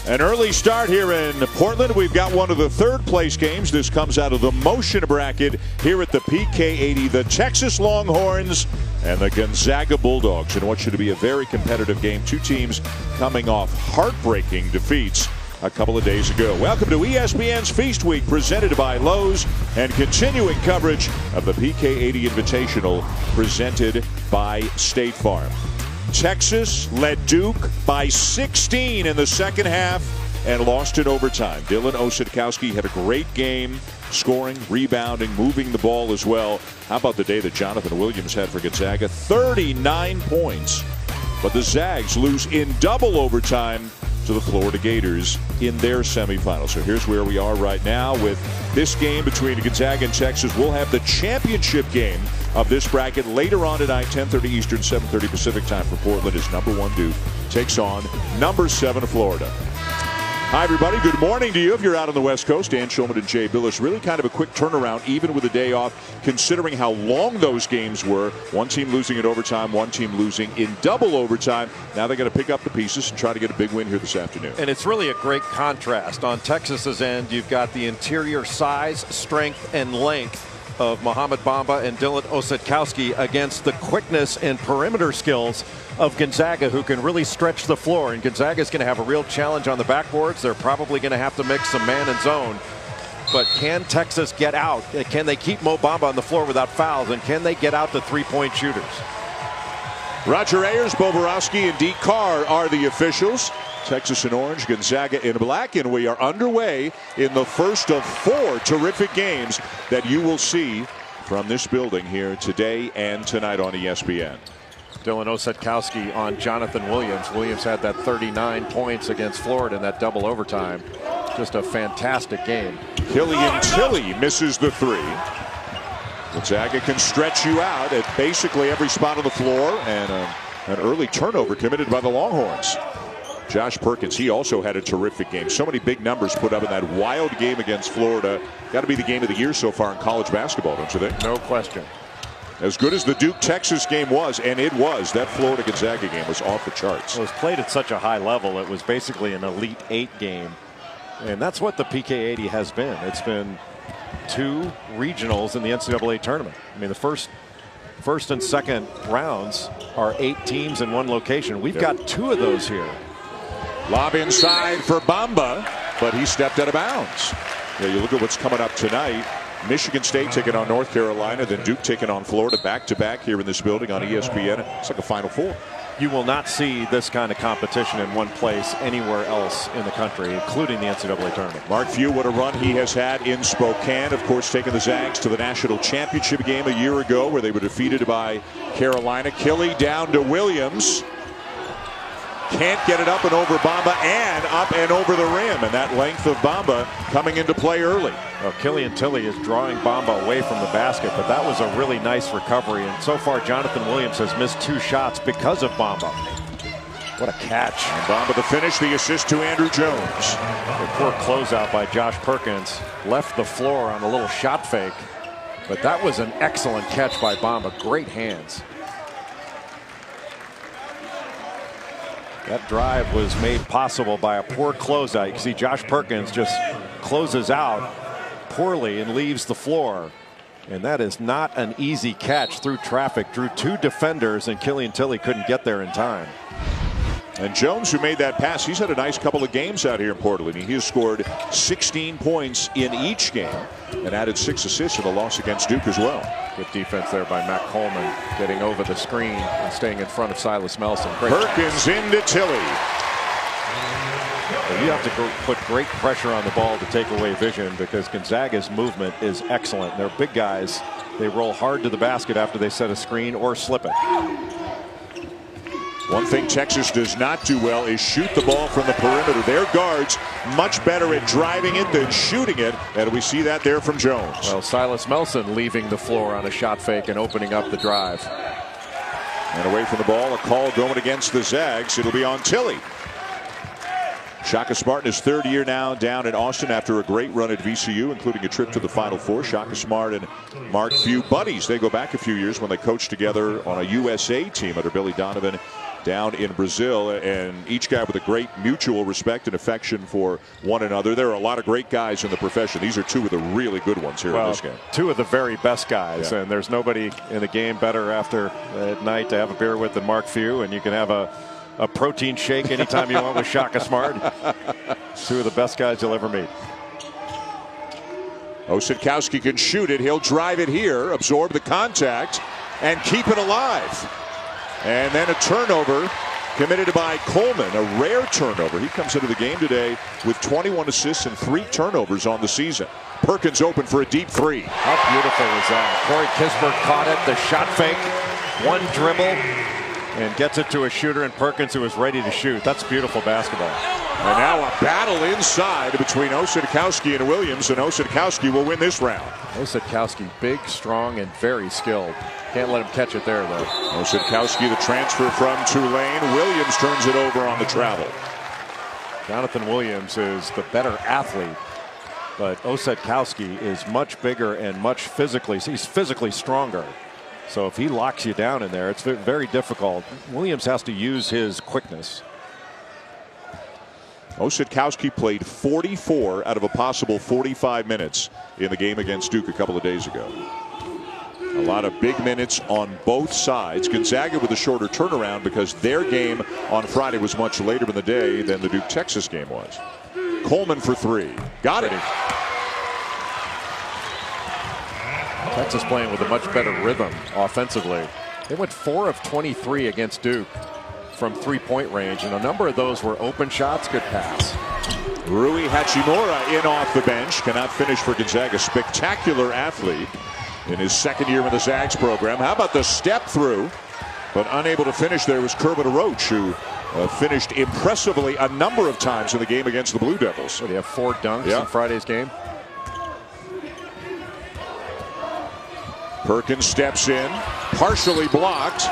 An early start here in Portland. We've got one of the third place games. This comes out of the motion bracket here at the PK80. The Texas Longhorns and the Gonzaga Bulldogs in what should be a very competitive game. Two teams coming off heartbreaking defeats a couple of days ago. Welcome to ESPN's Feast Week, presented by Lowe's, and continuing coverage of the PK80 Invitational, presented by State Farm. Texas led Duke by 16 in the second half and lost in overtime. Dylan Osetkowski had a great game, scoring, rebounding, moving the ball as well. How about the day that Jonathan Williams had for Gonzaga? 39 points. But the Zags lose in double overtime to the Florida Gators in their semifinals. So here's where we are right now with this game between Gonzaga and Texas. We'll have the championship game of this bracket later on tonight, 10:30 Eastern, 7:30 Pacific time for Portland, as number 1 Duke takes on number 7 Florida. Hi, everybody. Good morning to you if you're out on the West Coast. Dan Shulman and Jay Billis. Really kind of a quick turnaround, even with a day off, considering how long those games were. One team losing in overtime, one team losing in double overtime. Now they got to pick up the pieces and try to get a big win here this afternoon. And it's really a great contrast. On Texas's end, you've got the interior size, strength, and length of Mohamed Bamba and Dylan Osetkowski against the quickness and perimeter skills of Gonzaga, who can really stretch the floor. And Gonzaga is going to have a real challenge on the backboards. They're probably going to have to mix some man and zone. But can Texas get out? Can they keep Mo Bamba on the floor without fouls? And can they get out the three-point shooters? Roger Ayers, Bo Borowski, and Deke Carr are the officials. Texas in orange, Gonzaga in black, and we are underway in the first of 4 terrific games that you will see from this building here today and tonight on ESPN. Dylan Osetkowski on Jonathan Williams. Williams had that 39 points against Florida in that double overtime. Just a fantastic game. Killian Tilly misses the 3. Gonzaga can stretch you out at basically every spot on the floor, and an early turnover committed by the Longhorns. Josh Perkins, he also had a terrific game. So many big numbers put up in that wild game against Florida. Got to be the game of the year so far in college basketball, don't you think? No question. As good as the Duke-Texas game was, and it was, that Florida-Gonzaga game was off the charts. It was played at such a high level. It was basically an Elite 8 game. And that's what the PK80 has been. It's been 2 regionals in the NCAA tournament. I mean, the first and second rounds are 8 teams in one location. We've got 2 of those here. Lob inside for Bamba, but he stepped out of bounds. Yeah, you look at what's coming up tonight. Michigan State taking on North Carolina, then Duke taking on Florida, back-to-back here in this building on ESPN. It's like a Final Four. You will not see this kind of competition in one place anywhere else in the country, including the NCAA tournament. Mark Few, what a run he has had in Spokane. Of course, taking the Zags to the national championship game a year ago, where they were defeated by Carolina. Killy down to Williams. Can't get it up and over Bamba, and up and over the rim. And that length of Bamba coming into play early. Well, Killian Tilly is drawing Bamba away from the basket, but that was a really nice recovery. And so far, Jonathan Williams has missed 2 shots because of Bamba. What a catch. And Bamba the finish, the assist to Andrew Jones. A poor closeout by Josh Perkins. Left the floor on a little shot fake. But that was an excellent catch by Bamba. Great hands. That drive was made possible by a poor closeout. You can see Josh Perkins just closes out poorly and leaves the floor. And that is not an easy catch through traffic. Drew 2 defenders, and Killian Tilly couldn't get there in time. And Jones, who made that pass, he's had a nice couple of games out here in Portland. He has scored 16 points in each game and added 6 assists in the loss against Duke as well. Good defense there by Matt Coleman, getting over the screen and staying in front of Silas Melson. Great Perkins into Tilly. Well, you have to put great pressure on the ball to take away vision, because Gonzaga's movement is excellent. They're big guys. They roll hard to the basket after they set a screen or slip it. One thing Texas does not do well is shoot the ball from the perimeter. Their guards much better at driving it than shooting it, and we see that there from Jones. Well, Silas Melson leaving the floor on a shot fake and opening up the drive. And away from the ball, a call going against the Zags. It'll be on Tilly. Shaka Smart in his 3rd year now down in Austin after a great run at VCU, including a trip to the Final Four. Shaka Smart and Mark Few buddies. They go back a few years when they coached together on a USA team under Billy Donovan down in Brazil, and each guy with a great mutual respect and affection for one another. There are a lot of great guys in the profession. These are two of the really good ones here in this game. Two of the very best guys, and there's nobody in the game better after at night to have a beer with than Mark Few, and you can have a protein shake anytime you want with Shaka Smart. Two of the best guys you'll ever meet. Osetkowski can shoot it. He'll drive it here, absorb the contact, and keep it alive. And then a turnover committed by Coleman, a rare turnover. He comes into the game today with 21 assists and 3 turnovers on the season. Perkins open for a deep three. How beautiful is that? Corey Kispert caught it, the shot fake, one dribble, and gets it to a shooter, and Perkins, who is ready to shoot. That's beautiful basketball. And now a battle inside between Osetkowski and Williams, and Osetkowski will win this round. Osetkowski, big, strong, and very skilled. Can't let him catch it there, though. Osetkowski, the transfer from Tulane. Williams turns it over on the travel. Jonathan Williams is the better athlete, but Osetkowski is much bigger and much he's physically stronger. So if he locks you down in there, it's very difficult. Williams has to use his quickness. Osetkowski played 44 out of a possible 45 minutes in the game against Duke a couple of days ago. A lot of big minutes on both sides. Gonzaga with a shorter turnaround because their game on Friday was much later in the day than the Duke-Texas game was. Coleman for 3. Got it. Texas playing with a much better rhythm offensively. They went 4 of 23 against Duke from 3-point range, and a number of those were open shots. Good pass. Rui Hachimura in off the bench. Cannot finish for Gonzaga. Spectacular athlete in his second year in the Zags program. How about the step through? But unable to finish there was Kermit Roach, who finished impressively a number of times in the game against the Blue Devils. What, do you have 4 dunks in Friday's game? Perkins steps in, partially blocked.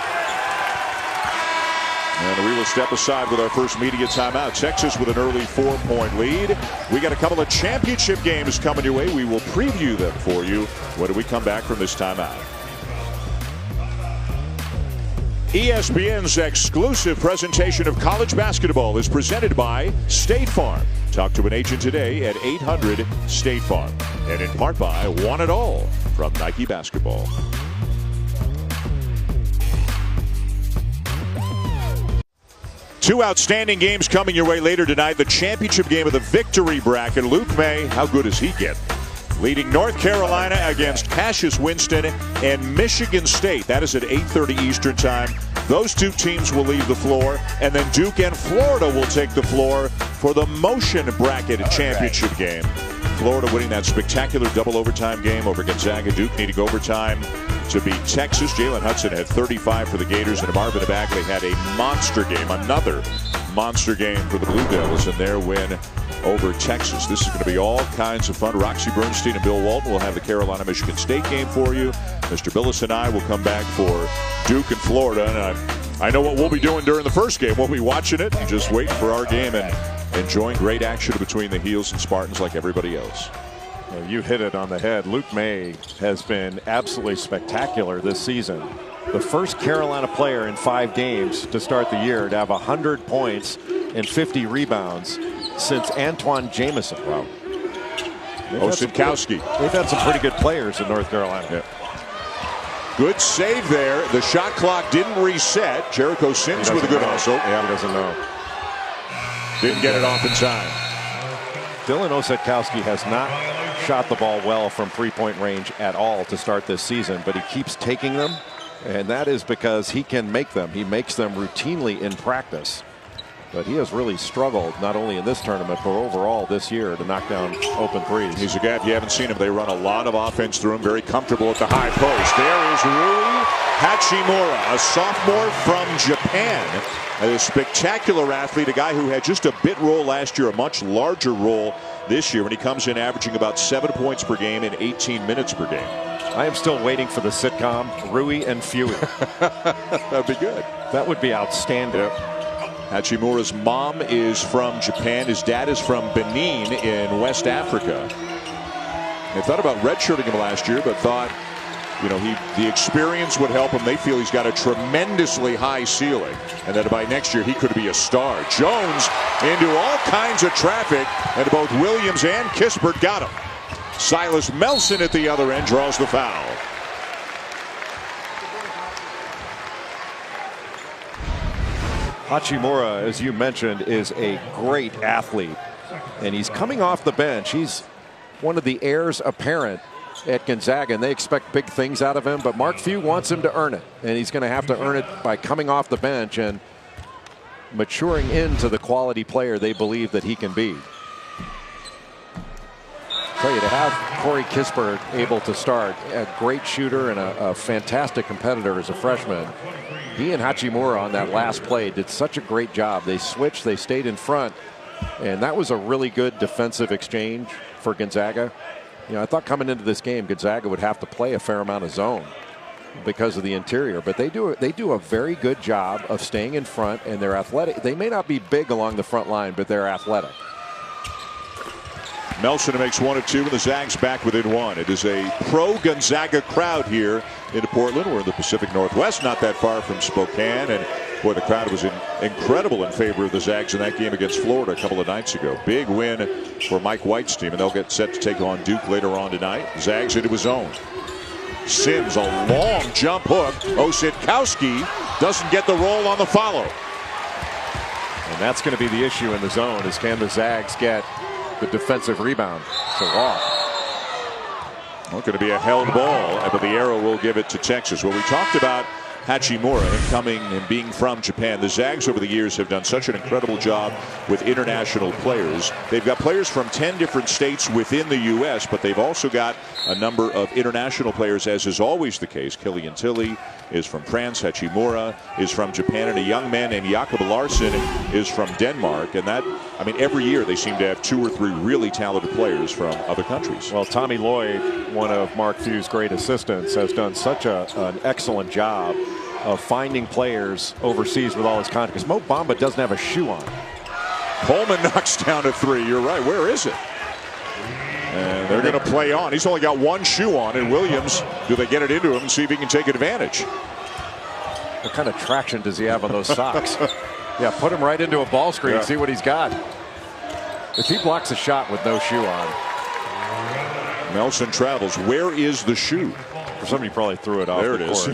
And we will step aside with our first media timeout. Texas with an early 4-point lead. We got a couple of championship games coming your way. We will preview them for you when we come back from this timeout. ESPN's exclusive presentation of college basketball is presented by State Farm. Talk to an agent today at 800 State Farm. And in part by One It All from Nike Basketball. Two outstanding games coming your way later tonight. The championship game of the victory bracket. Luke May, how good is he getting? Leading North Carolina against Cassius Winston and Michigan State. That is at 8:30 Eastern time. Those two teams will leave the floor, and then Duke and Florida will take the floor for the motion bracket championship game. Florida winning that spectacular double overtime game over Gonzaga. Duke needing overtime to beat Texas. Jalen Hudson had 35 for the Gators, and Marvin Bagley had a monster game, another monster game for the Blue Devils in their win over Texas. This is going to be all kinds of fun. Roxy Bernstein and Bill Walton will have the Carolina-Michigan State game for you. Mr. Billis and I will come back for Duke and Florida, and I know what we'll be doing during the first game. We'll be watching it and just waiting for our game and enjoying great action between the Heels and Spartans like everybody else. Well, you hit it on the head. Luke May has been absolutely spectacular this season. The first Carolina player in 5 games to start the year to have 100 points and 50 rebounds since Antoine Jamison. Wow. Osetkowski. They've had some pretty good players in North Carolina. Yeah. Good save there. The shot clock didn't reset. Jericho Sims with a good hustle. Yeah, he doesn't know. Didn't get it off in time. Dylan Osetkowski has not shot the ball well from 3-point range at all to start this season, but he keeps taking them, and that is because he can make them. He makes them routinely in practice. But he has really struggled, not only in this tournament, but overall this year, to knock down open threes. He's a guy, if you haven't seen him, they run a lot of offense through him. Very comfortable at the high post. There is Rui Hachimura, a sophomore from Japan. A spectacular athlete, a guy who had just a bit role last year, a much larger role this year when he comes in averaging about 7 points per game and 18 minutes per game. I am still waiting for the sitcom Rui and Fewy. That'd be good. That would be outstanding. Yep. Hachimura's mom is from Japan. His dad is from Benin in West Africa. They thought about redshirting him last year, but thought you know, the experience would help him. They feel he's got a tremendously high ceiling, and that by next year he could be a star. Jones into all kinds of traffic, and both Williams and Kispert got him. Silas Melson at the other end draws the foul. Hachimura, as you mentioned, is a great athlete, and he's coming off the bench. He's one of the heirs apparent at Gonzaga, and they expect big things out of him, but Mark Few wants him to earn it, and he's going to have to earn it by coming off the bench and maturing into the quality player they believe that he can be. I'll tell you, to have Corey Kispert able to start, a great shooter and a fantastic competitor as a freshman, he and Hachimura on that last play did such a great job. They switched, they stayed in front, and that was a really good defensive exchange for Gonzaga. You know, I thought coming into this game, Gonzaga would have to play a fair amount of zone because of the interior, but they do a very good job of staying in front, and they're athletic. They may not be big along the front line, but they're athletic. Melson makes one of two, and the Zags back within one. It is a pro-Gonzaga crowd here in Portland. We're in the Pacific Northwest, not that far from Spokane, and boy, the crowd was incredible in favor of the Zags in that game against Florida a couple of nights ago. Big win for Mike White's team, and they'll get set to take on Duke later on tonight. Zags into his own. Sims, a long jump hook. Ossetkowski doesn't get the roll on the follow. And that's going to be the issue in the zone, is can the Zags get the defensive rebound to walk. Well, going to be a held ball, but the arrow will give it to Texas. Well, we talked about Hachimura, him coming and being from Japan. The Zags over the years have done such an incredible job with international players. They've got players from 10 different states within the U.S., but they've also got a number of international players, as is always the case. Killian Tilly is from France. Hachimura is from Japan, and a young man named Jakob Larsson is from Denmark. And that, I mean, every year they seem to have 2 or 3 really talented players from other countries. Well, Tommy Lloyd, one of Mark Few's great assistants, has done such an excellent job of finding players overseas with all his contracts. Mo Bamba doesn't have a shoe on. Coleman knocks down a 3. You're right. Where is it? And they're going to play on. He's only got 1 shoe on, and Williams, do they get it into him and see if he can take advantage? What kind of traction does he have on those socks? Yeah, put him right into a ball screen and see what he's got. If he blocks a shot with no shoe on. Melson travels. Where is the shoe? For somebody probably threw it off. There it is.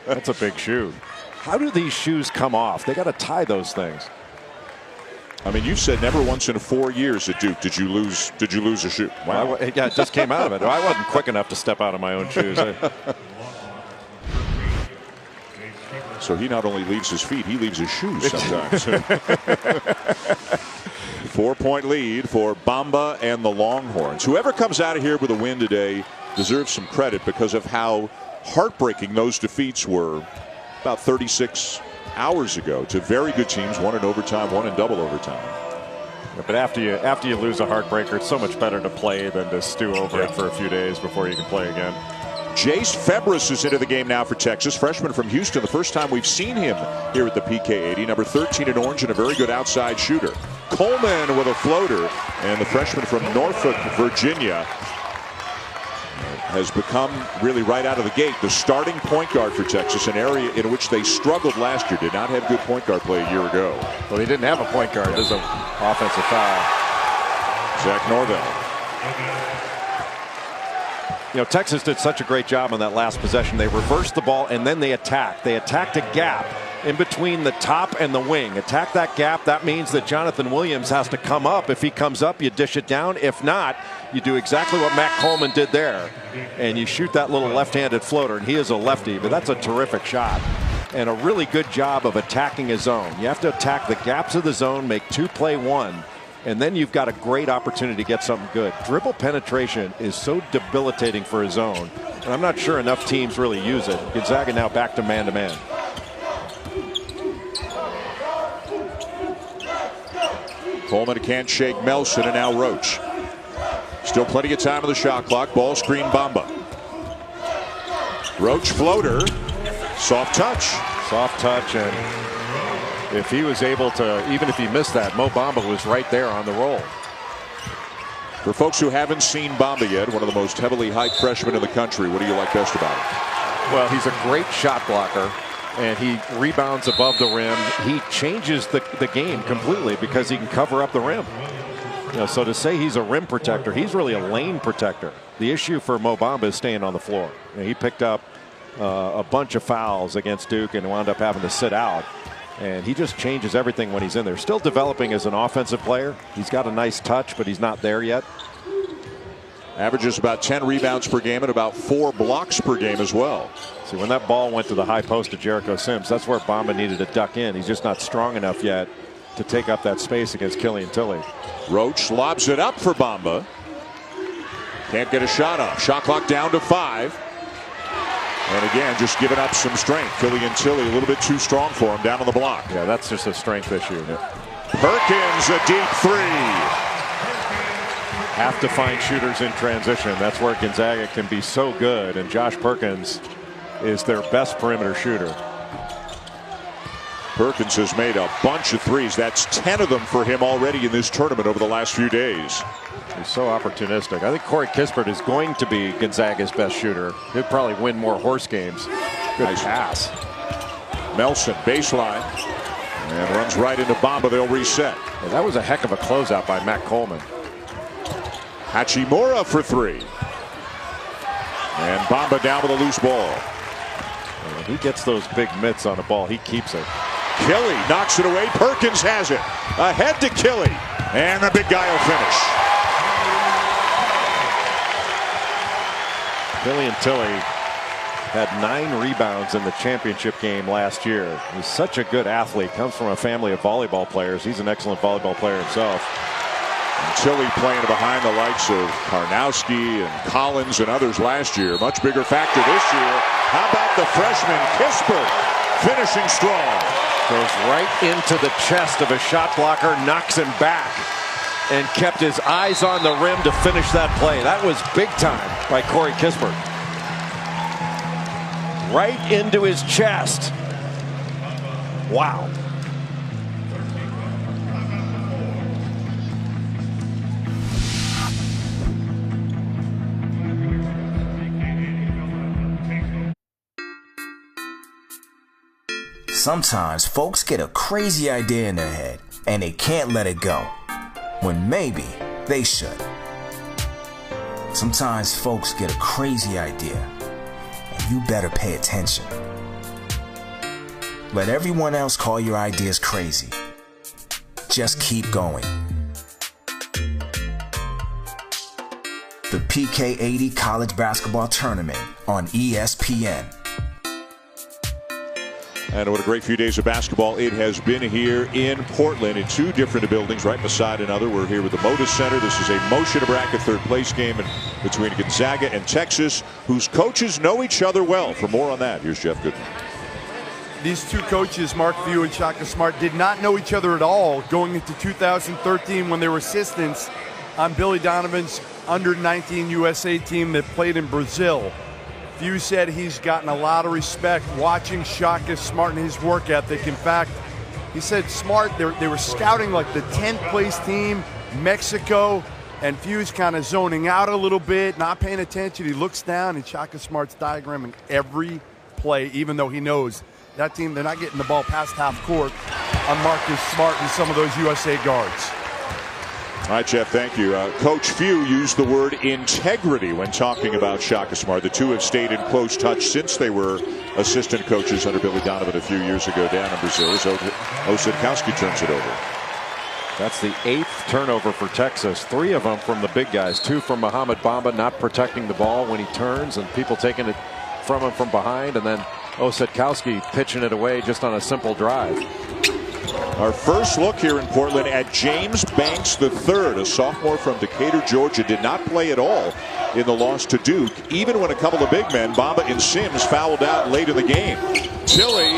That's a big shoe. How do these shoes come off? They got to tie those things. I mean, you've said never once in 4 years at Duke did you lose a shoe. Wow. Well, yeah, it just came out of it. I wasn't quick enough to step out of my own shoes. So he not only leaves his feet, he leaves his shoes sometimes. 4-point lead for Bamba and the Longhorns. Whoever comes out of here with a win today deserves some credit because of how heartbreaking those defeats were about 36 hours ago to very good teams, one in overtime, one in double overtime. Yeah, but after you lose a heartbreaker, it's so much better to play than to stew over it for a few days before you can play again. Jace Febres is into the game now for Texas, freshman from Houston. The first time we've seen him here at the PK80. Number 13 in orange and a very good outside shooter. Coleman with a floater, and the freshman from Norfolk, Virginia, has become really right out of the gate the starting point guard for Texas, an area in which they struggled last year. Did not have good point guard play a year ago. Well, they didn't have a point guard. There's an offensive foul. Zach Norvell. You know, Texas did such a great job on that last possession. They reversed the ball and then they attacked. They attacked a gap in between the top and the wing. Attack that gap. That means that Jonathan Williams has to come up. If he comes up, you dish it down. If not, you do exactly what Matt Coleman did there, and you shoot that little left-handed floater. And he is a lefty, but that's a terrific shot and a really good job of attacking a zone. You have to attack the gaps of the zone, make 2 play 1. And then you've got a great opportunity to get something good. Dribble penetration is so debilitating for a zone, and I'm not sure enough teams really use it. Gonzaga now back to man-to-man. Coleman can't shake Melson, and now Roach. Still plenty of time on the shot clock. Ball screen Bamba. Roach floater. Soft touch. Soft touch, and if he was able to, even if he missed that, Mo Bamba was right there on the roll. For folks who haven't seen Bamba yet, one of the most heavily hyped freshmen in the country, what do you like best about him? Well, he's a great shot blocker, and he rebounds above the rim. He changes the game completely because he can cover up the rim. So to say he's a rim protector, he's really a lane protector. The issue for Mo Bamba is staying on the floor. He picked up a bunch of fouls against Duke and wound up having to sit out. And he just changes everything when he's in there. Still developing as an offensive player. He's got a nice touch, but he's not there yet. Averages about 10 rebounds per game and about 4 blocks per game as well. See, when that ball went to the high post of Jericho Sims, that's where Bamba needed to duck in. He's just not strong enough yet to take up that space against Killian Tilly. Roach lobs it up for Bamba. Can't get a shot up. Shot clock down to 5. And again, just giving up some strength. Killian Tilly a little bit too strong for him down on the block. Yeah, that's just a strength issue. Perkins, a deep 3. Have to find shooters in transition. That's where Gonzaga can be so good. And Josh Perkins is their best perimeter shooter. Perkins has made a bunch of threes. That's 10 of them for him already in this tournament over the last few days. He's so opportunistic. I think Corey Kispert is going to be Gonzaga's best shooter. He'll probably win more horse games. Good nice pass. Melson baseline and runs right into Bamba. They'll reset. Yeah, that was a heck of a closeout by Matt Coleman. Hachimura for 3. And Bamba down with a loose ball. When he gets those big mitts on a ball, he keeps it. Kelly knocks it away. Perkins has it. Ahead to Kelly. And the big guy will finish. Killian Tilly had 9 rebounds in the championship game last year. He's such a good athlete. Comes from a family of volleyball players. He's an excellent volleyball player himself. And Tilly playing behind the likes of Karnowski and Collins and others last year. Much bigger factor this year. How about the freshman Kispert finishing strong? Goes right into the chest of a shot blocker, knocks him back, and kept his eyes on the rim to finish that play. That was big time by Corey Kispert. Right into his chest. Wow. Sometimes folks get a crazy idea in their head and they can't let it go, when maybe they should. Sometimes folks get a crazy idea and you better pay attention. Let everyone else call your ideas crazy. Just keep going. The PK80 College Basketball Tournament on ESPN. And what a great few days of basketball it has been here in Portland in 2 different buildings right beside another. We're here with the Moda Center. This is a motion to bracket third place game between Gonzaga and Texas, whose coaches know each other well. For more on that, here's Jeff Goodman. These 2 coaches, Mark Few and Shaka Smart, did not know each other at all going into 2013 when they were assistants on Billy Donovan's under-19 USA team that played in Brazil. Few said he's gotten a lot of respect watching Shaka Smart and his work ethic. In fact, he said Smart, they were scouting like the 10th place team, Mexico, and Few's kind of zoning out a little bit, not paying attention. He looks down and Shaka Smart's diagramming every play, even though he knows that team, they're not getting the ball past half court on Marcus Smart and some of those USA guards. All right, Jeff, thank you. Coach Few used the word integrity when talking about Shaka Smart. The 2 have stayed in close touch since they were assistant coaches under Billy Donovan a few years ago down in Brazil. So Osadkowski turns it over. That's the 8th turnover for Texas. 3 of them from the big guys. 2 from Mohamed Bamba not protecting the ball when he turns and people taking it from him from behind. And then Osadkowski pitching it away just on a simple drive. Our first look here in Portland at James Banks III, a sophomore from Decatur, Georgia, did not play at all in the loss to Duke, even when a couple of big men, Bamba and Sims, fouled out late in the game. Tilly,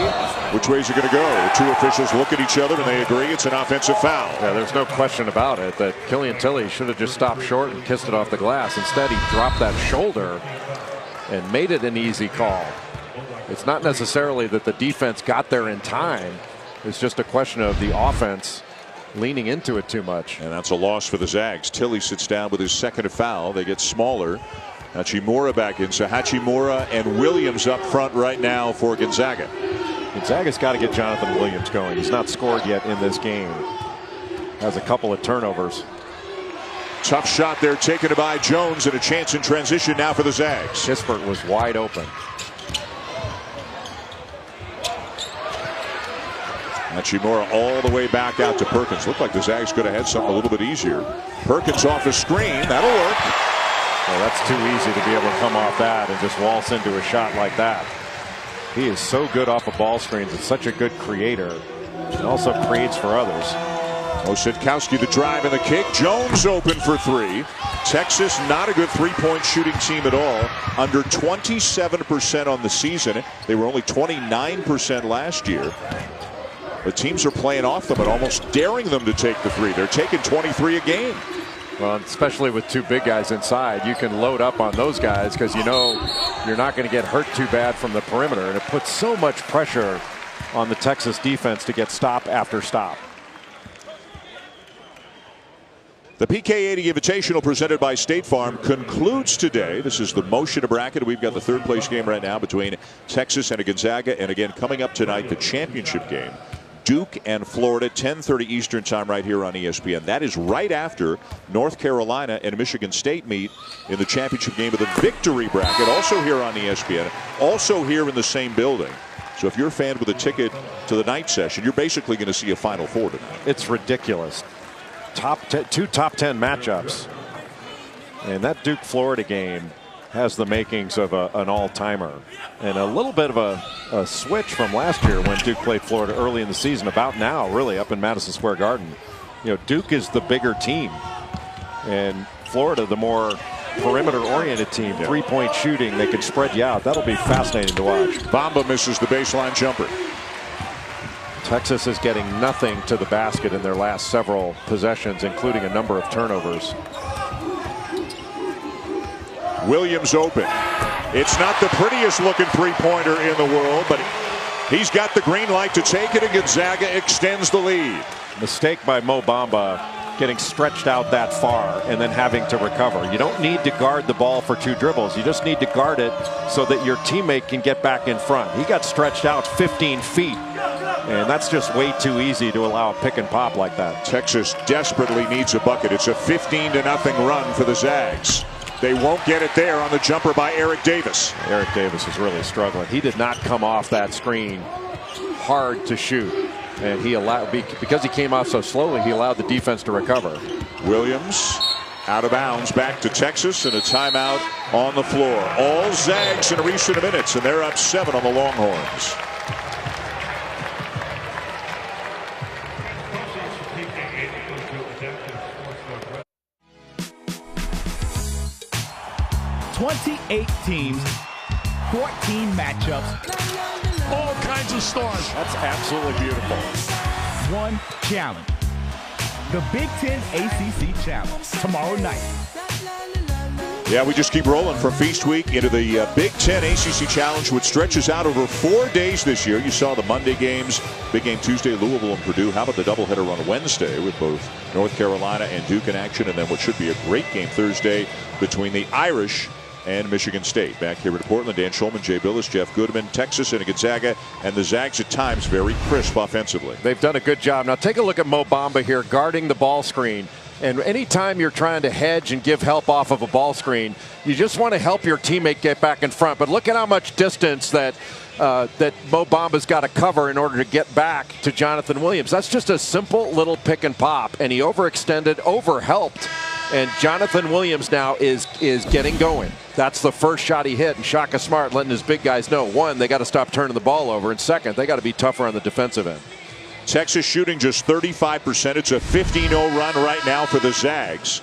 which way is it going to go? The 2 officials look at each other and they agree it's an offensive foul. Yeah, there's no question about it that Killian Tilly should have just stopped short and kissed it off the glass. Instead, he dropped that shoulder and made it an easy call. It's not necessarily that the defense got there in time. It's just a question of the offense leaning into it too much. And that's a loss for the Zags. Tilly sits down with his second foul. They get smaller. Hachimura back in. So Hachimura and Williams up front right now for Gonzaga. Gonzaga's got to get Jonathan Williams going. He's not scored yet in this game. Has a couple of turnovers. Tough shot there taken by Jones, and a chance in transition now for the Zags. Kispert was wide open. Hachimura all the way back out to Perkins. Looked like the Zags could have had something a little bit easier. Perkins off a screen. That'll work. Well, that's too easy to be able to come off that and just waltz into a shot like that. He is so good off of ball screens. It's such a good creator. And also creates for others. Ossetkowski the drive and the kick. Jones open for three. Texas not a good three-point shooting team at all. Under 27% on the season. They were only 29% last year. The teams are playing off them and almost daring them to take the three. They're taking 23 a game. Well, especially with two big guys inside, you can load up on those guys because you know you're not going to get hurt too bad from the perimeter. And it puts so much pressure on the Texas defense to get stop after stop. The PK80 Invitational presented by State Farm concludes today. This is the motion of bracket. We've got the third place game right now between Texas and Gonzaga. And again, coming up tonight, the championship game. Duke and Florida, 10:30 Eastern time right here on ESPN. That is right after North Carolina and Michigan State meet in the championship game of the victory bracket. Also here on ESPN. Also here in the same building. So if you're a fan with a ticket to the night session, you're basically going to see a Final Four tonight. It's ridiculous. Two top 10 matchups. And that Duke-Florida game has the makings of an all-timer. And a little bit of a switch from last year when Duke played Florida early in the season. About now, really, up in Madison Square Garden. You know, Duke is the bigger team. And Florida, the more perimeter-oriented team. Yeah. Three-point shooting, they can spread you out. That'll be fascinating to watch. Bamba misses the baseline jumper. Texas is getting nothing to the basket in their last several possessions, including a number of turnovers. Williams open. It's not the prettiest looking three-pointer in the world, but he's got the green light to take it, and Gonzaga extends the lead. Mistake by Mo Bamba getting stretched out that far and then having to recover. You don't need to guard the ball for two dribbles. You just need to guard it so that your teammate can get back in front. He got stretched out 15 feet. And that's just way too easy to allow a pick and pop like that. Texas desperately needs a bucket. It's a 15-0 run for the Zags. They won't get it there on the jumper by Eric Davis. Eric Davis is really struggling. He did not come off that screen hard to shoot. And he allowed, because he came off so slowly, he allowed the defense to recover. Williams out of bounds back to Texas, and a timeout on the floor. All Zags in recent minutes, and they're up 7 on the Longhorns. Teams, 14 matchups, all kinds of stars. That's absolutely beautiful. One challenge. The Big Ten ACC Challenge, tomorrow night. Yeah, we just keep rolling from Feast Week into the Big Ten ACC Challenge, which stretches out over 4 days this year. You saw the Monday games, big game Tuesday, Louisville and Purdue. How about the doubleheader on Wednesday with both North Carolina and Duke in action, and then what should be a great game Thursday between the Irish and Michigan State. Back here in Portland, Dan Schulman, Jay Billis, Jeff Goodman, Texas and Gonzaga, and the Zags at times very crisp offensively. They've done a good job. Now take a look at Mo Bamba here guarding the ball screen. And anytime you're trying to hedge and give help off of a ball screen, you just want to help your teammate get back in front. But look at how much distance that Mo Bamba's got to cover in order to get back to Jonathan Williams. That's just a simple little pick and pop, and he overextended, overhelped. And Jonathan Williams now is getting going. That's the first shot he hit, and Shaka Smart letting his big guys know, one, they got to stop turning the ball over, and second, they got to be tougher on the defensive end. Texas shooting just 35%. It's a 15-0 run right now for the Zags.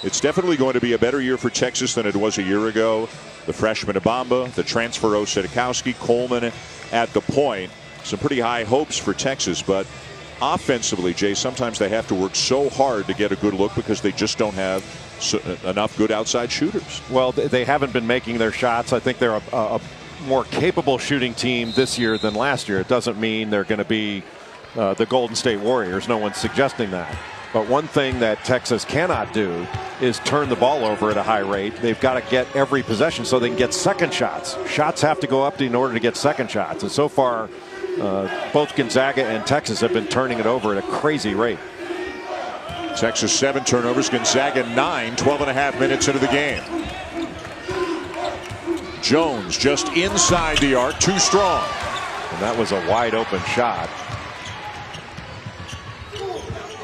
It's definitely going to be a better year for Texas than it was a year ago. The freshman Abamba, the transfer Ossetkowski, Coleman at the point. Some pretty high hopes for Texas, but offensively, Jay, sometimes they have to work so hard to get a good look because they just don't have enough good outside shooters. Well, they haven't been making their shots. I think they're a more capable shooting team this year than last year. It doesn't mean they're going to be the Golden State Warriors. No one's suggesting that. But one thing that Texas cannot do is turn the ball over at a high rate. They've got to get every possession so they can get second shots. Shots have to go up in order to get second shots. And so far, both Gonzaga and Texas have been turning it over at a crazy rate. Texas 7 turnovers, Gonzaga 9, 12.5 minutes into the game. Jones just inside the arc, too strong. And that was a wide open shot.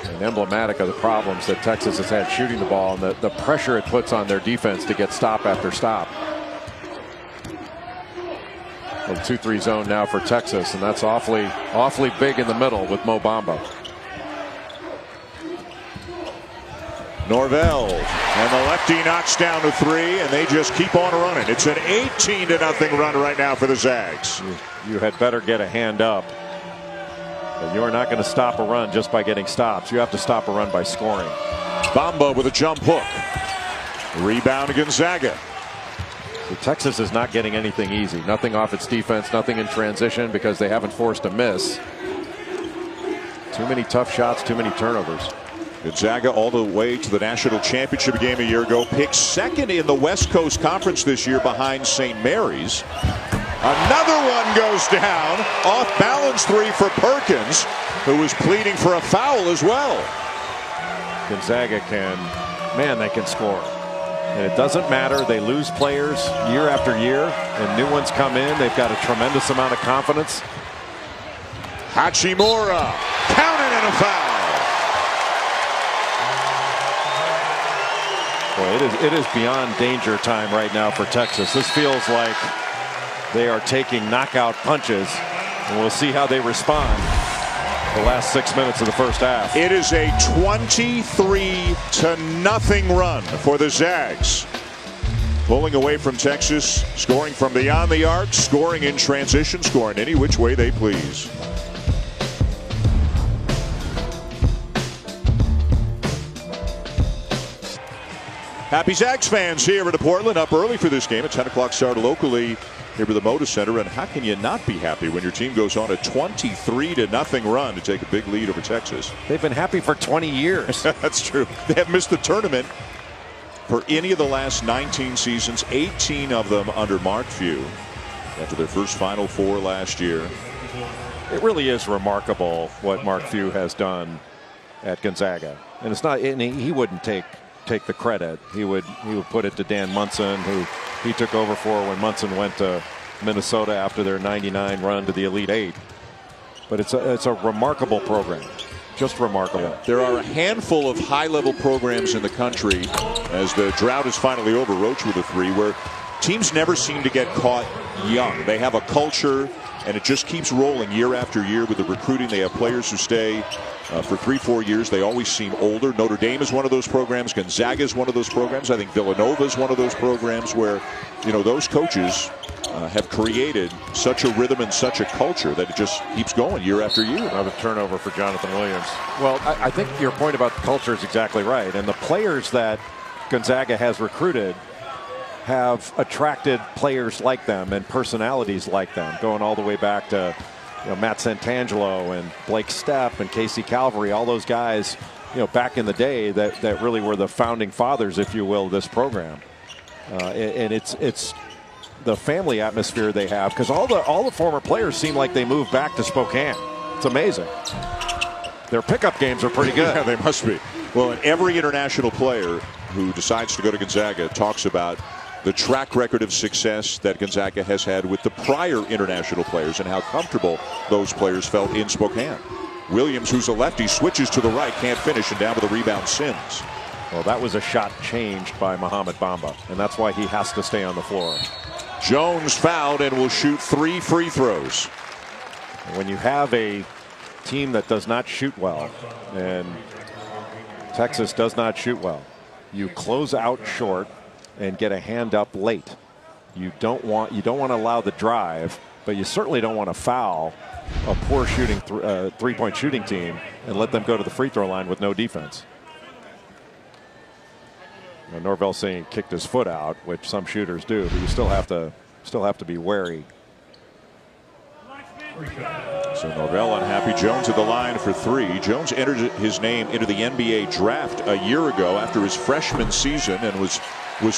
And emblematic of the problems that Texas has had shooting the ball and the pressure it puts on their defense to get stop after stop. A 2-3 zone now for Texas, and that's awfully big in the middle with Mo Bamba. Norvell, and the lefty knocks down to 3, and they just keep on running. It's an 18-0 run right now for the Zags. You had better get a hand up. But you are not going to stop a run just by getting stops. You have to stop a run by scoring. Bamba with a jump hook. Rebound to Gonzaga. So Texas is not getting anything easy. Nothing off its defense, nothing in transition because they haven't forced a miss. Too many tough shots, too many turnovers. Gonzaga all the way to the national championship game a year ago. Picked second in the West Coast Conference this year behind St. Mary's. Another one goes down. Off balance 3 for Perkins, who was pleading for a foul as well. Gonzaga they can score. And it doesn't matter. They lose players year after year, and new ones come in. They've got a tremendous amount of confidence. Hachimura counted and a foul. Boy, it is beyond danger time right now for Texas. This feels like they are taking knockout punches, and we'll see how they respond the last 6 minutes of the first half. It is a 23-0 run for the Zags. Pulling away from Texas, scoring from beyond the arc, scoring in transition, scoring any which way they please. Happy Zags fans here at Portland, up early for this game. A 10 o'clock start locally here at the Moda Center. And how can you not be happy when your team goes on a 23-0 run to take a big lead over Texas? They've been happy for 20 years. That's true. They have missed the tournament for any of the last 19 seasons, 18 of them under Mark Few after their first Final Four last year. It really is remarkable what Mark Few has done at Gonzaga. And it's not, and he wouldn't take the credit. He would put it to Dan Munson, who he took over for when Munson went to Minnesota after their '99 run to the Elite Eight. But it's a remarkable program, just remarkable. Yeah. There are a handful of high-level programs in the country, as the drought is finally over. Roach with a 3, where teams never seem to get caught young. They have a culture, and it just keeps rolling year after year with the recruiting. They have players who stay for 3-4 years. They always seem older. Notre Dame is one of those programs. Gonzaga is one of those programs. I think Villanova is one of those programs where, those coaches have created such a rhythm and such a culture that it just keeps going year after year. Another turnover for Jonathan Williams. Well, I think your point about the culture is exactly right. And the players that Gonzaga has recruited have attracted players like them and personalities like them, going all the way back to Matt Santangelo and Blake Stepp and Casey Calvary, all those guys, back in the day that really were the founding fathers, if you will, of this program. And it's the family atmosphere they have, because all the former players seem like they moved back to Spokane. It's amazing. Their pickup games are pretty good. Yeah, they must be. Well, and every international player who decides to go to Gonzaga talks about the track record of success that Gonzaga has had with the prior international players and how comfortable those players felt in Spokane. Williams, who's a lefty, switches to the right, can't finish, and down with the rebound, Sims. Well, that was a shot changed by Mohamed Bamba, and that's why he has to stay on the floor. Jones fouled and will shoot 3 free throws. When you have a team that does not shoot well, and Texas does not shoot well, you close out short and get a hand up late. You don't want to allow the drive, but you certainly don't want to foul a poor shooting three-point shooting team and let them go to the free throw line with no defense. Now, Norvell saying he kicked his foot out, which some shooters do, but you still have to be wary. So Norvell unhappy. Jones at the line for 3. Jones entered his name into the NBA draft a year ago after his freshman season and was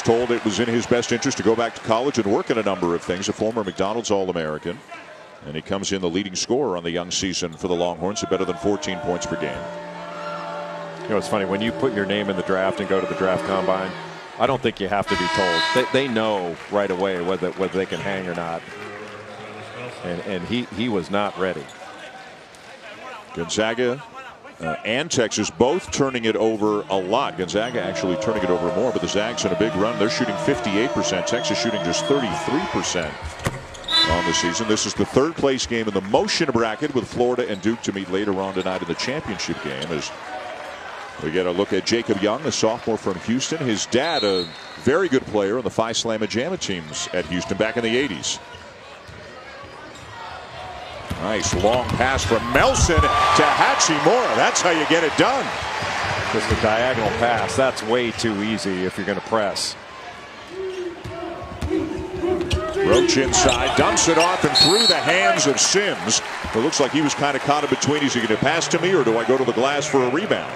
told it was in his best interest to go back to college and work in a number of things. A former McDonald's All-American. And he comes in the leading scorer on the young season for the Longhorns at better than 14 points per game. You know, it's funny, when you put your name in the draft and go to the draft combine, I don't think you have to be told. They know right away whether they can hang or not. And he was not ready. Gonzaga and Texas both turning it over a lot. Gonzaga actually turning it over more, but the Zags in a big run. They're shooting 58%. Texas shooting just 33% on the season. This is the third place game in the motion bracket with Florida and Duke to meet later on tonight in the championship game. As we get a look at Jacob Young, a sophomore from Houston. His dad, a very good player on the Phi Slamma Jamma teams at Houston back in the 80s. Nice long pass from Melson to Hachimura. That's how you get it done. Just a diagonal pass. That's way too easy if you're going to press. Roach inside, dumps it off and through the hands of Sims. It looks like he was kind of caught in between. Is he going to pass to me or do I go to the glass for a rebound?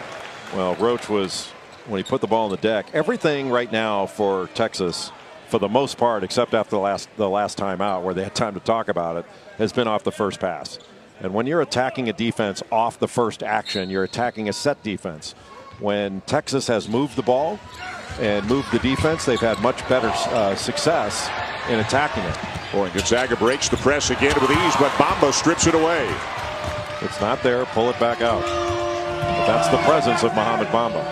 Well, Roach was, when he put the ball on the deck, everything right now for Texas, for the most part, except after the last time out where they had time to talk about it, has been off the first pass. And when you're attacking a defense off the first action, you're attacking a set defense. When Texas has moved the ball and moved the defense, they've had much better success in attacking it. Boy, Gonzaga breaks the press again with ease, but Bamba strips it away. It's not there. Pull it back out. But that's the presence of Mohamed Bamba.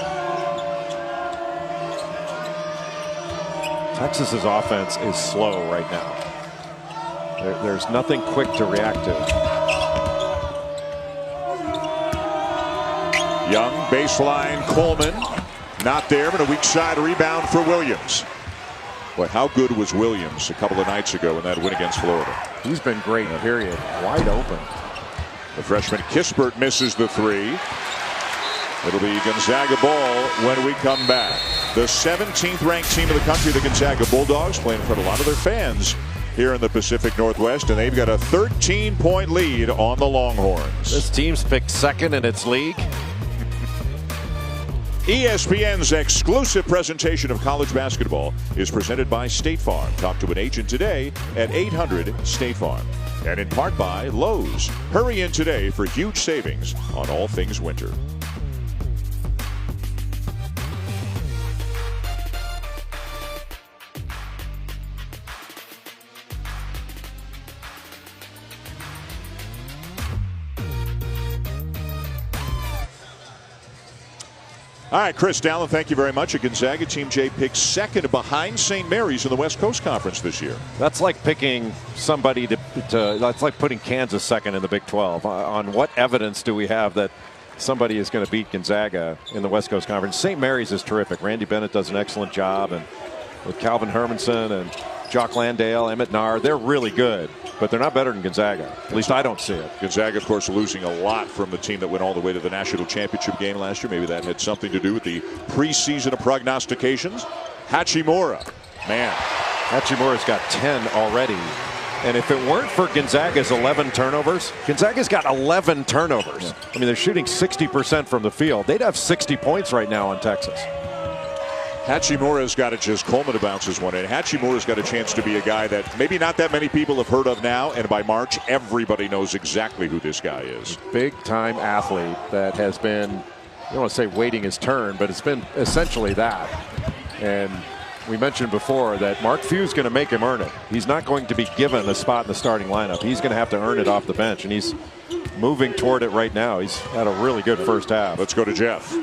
Texas's offense is slow right now. There's nothing quick to react to. Young, baseline, Coleman. Not there, but a weak side rebound for Williams. Boy, how good was Williams a couple of nights ago in that win against Florida? He's been great, period. Wide open. The freshman Kispert misses the 3. It'll be Gonzaga ball when we come back. The 17th ranked team of the country, the Gonzaga Bulldogs, playing in front of a lot of their fans here in the Pacific Northwest, and they've got a 13-point lead on the Longhorns. This team's picked second in its league. ESPN's exclusive presentation of college basketball is presented by State Farm. Talk to an agent today at 800-STATE-FARM. And in part by Lowe's. Hurry in today for huge savings on all things winter. All right, Chris Dallin, thank you very much. A Gonzaga Team J picked second behind St. Mary's in the West Coast Conference this year. That's like picking somebody that's like putting Kansas second in the Big 12. On what evidence do we have that somebody is going to beat Gonzaga in the West Coast Conference? St. Mary's is terrific. Randy Bennett does an excellent job, and with Calvin Hermanson and Jock Landale, Emmett Naar, they're really good, but they're not better than Gonzaga. At least I don't see it. Gonzaga, of course, losing a lot from the team that went all the way to the national championship game last year. Maybe that had something to do with the preseason prognostications. Hachimura, man. Hachimura's got 10 already. And if it weren't for Gonzaga's 11 turnovers, Gonzaga's got 11 turnovers. Yeah. I mean, they're shooting 60% from the field. They'd have 60 points right now on Texas. Hachimura's got it just. Coleman bounces one in. Hachimura's got a chance to be a guy that maybe not that many people have heard of now, and by March, everybody knows exactly who this guy is. Big-time athlete that has been, I don't want to say waiting his turn, but it's been essentially that. And we mentioned before that Mark Few's going to make him earn it. He's not going to be given a spot in the starting lineup. He's going to have to earn it off the bench, and he's moving toward it right now. He's had a really good first half. Let's go to Jeff.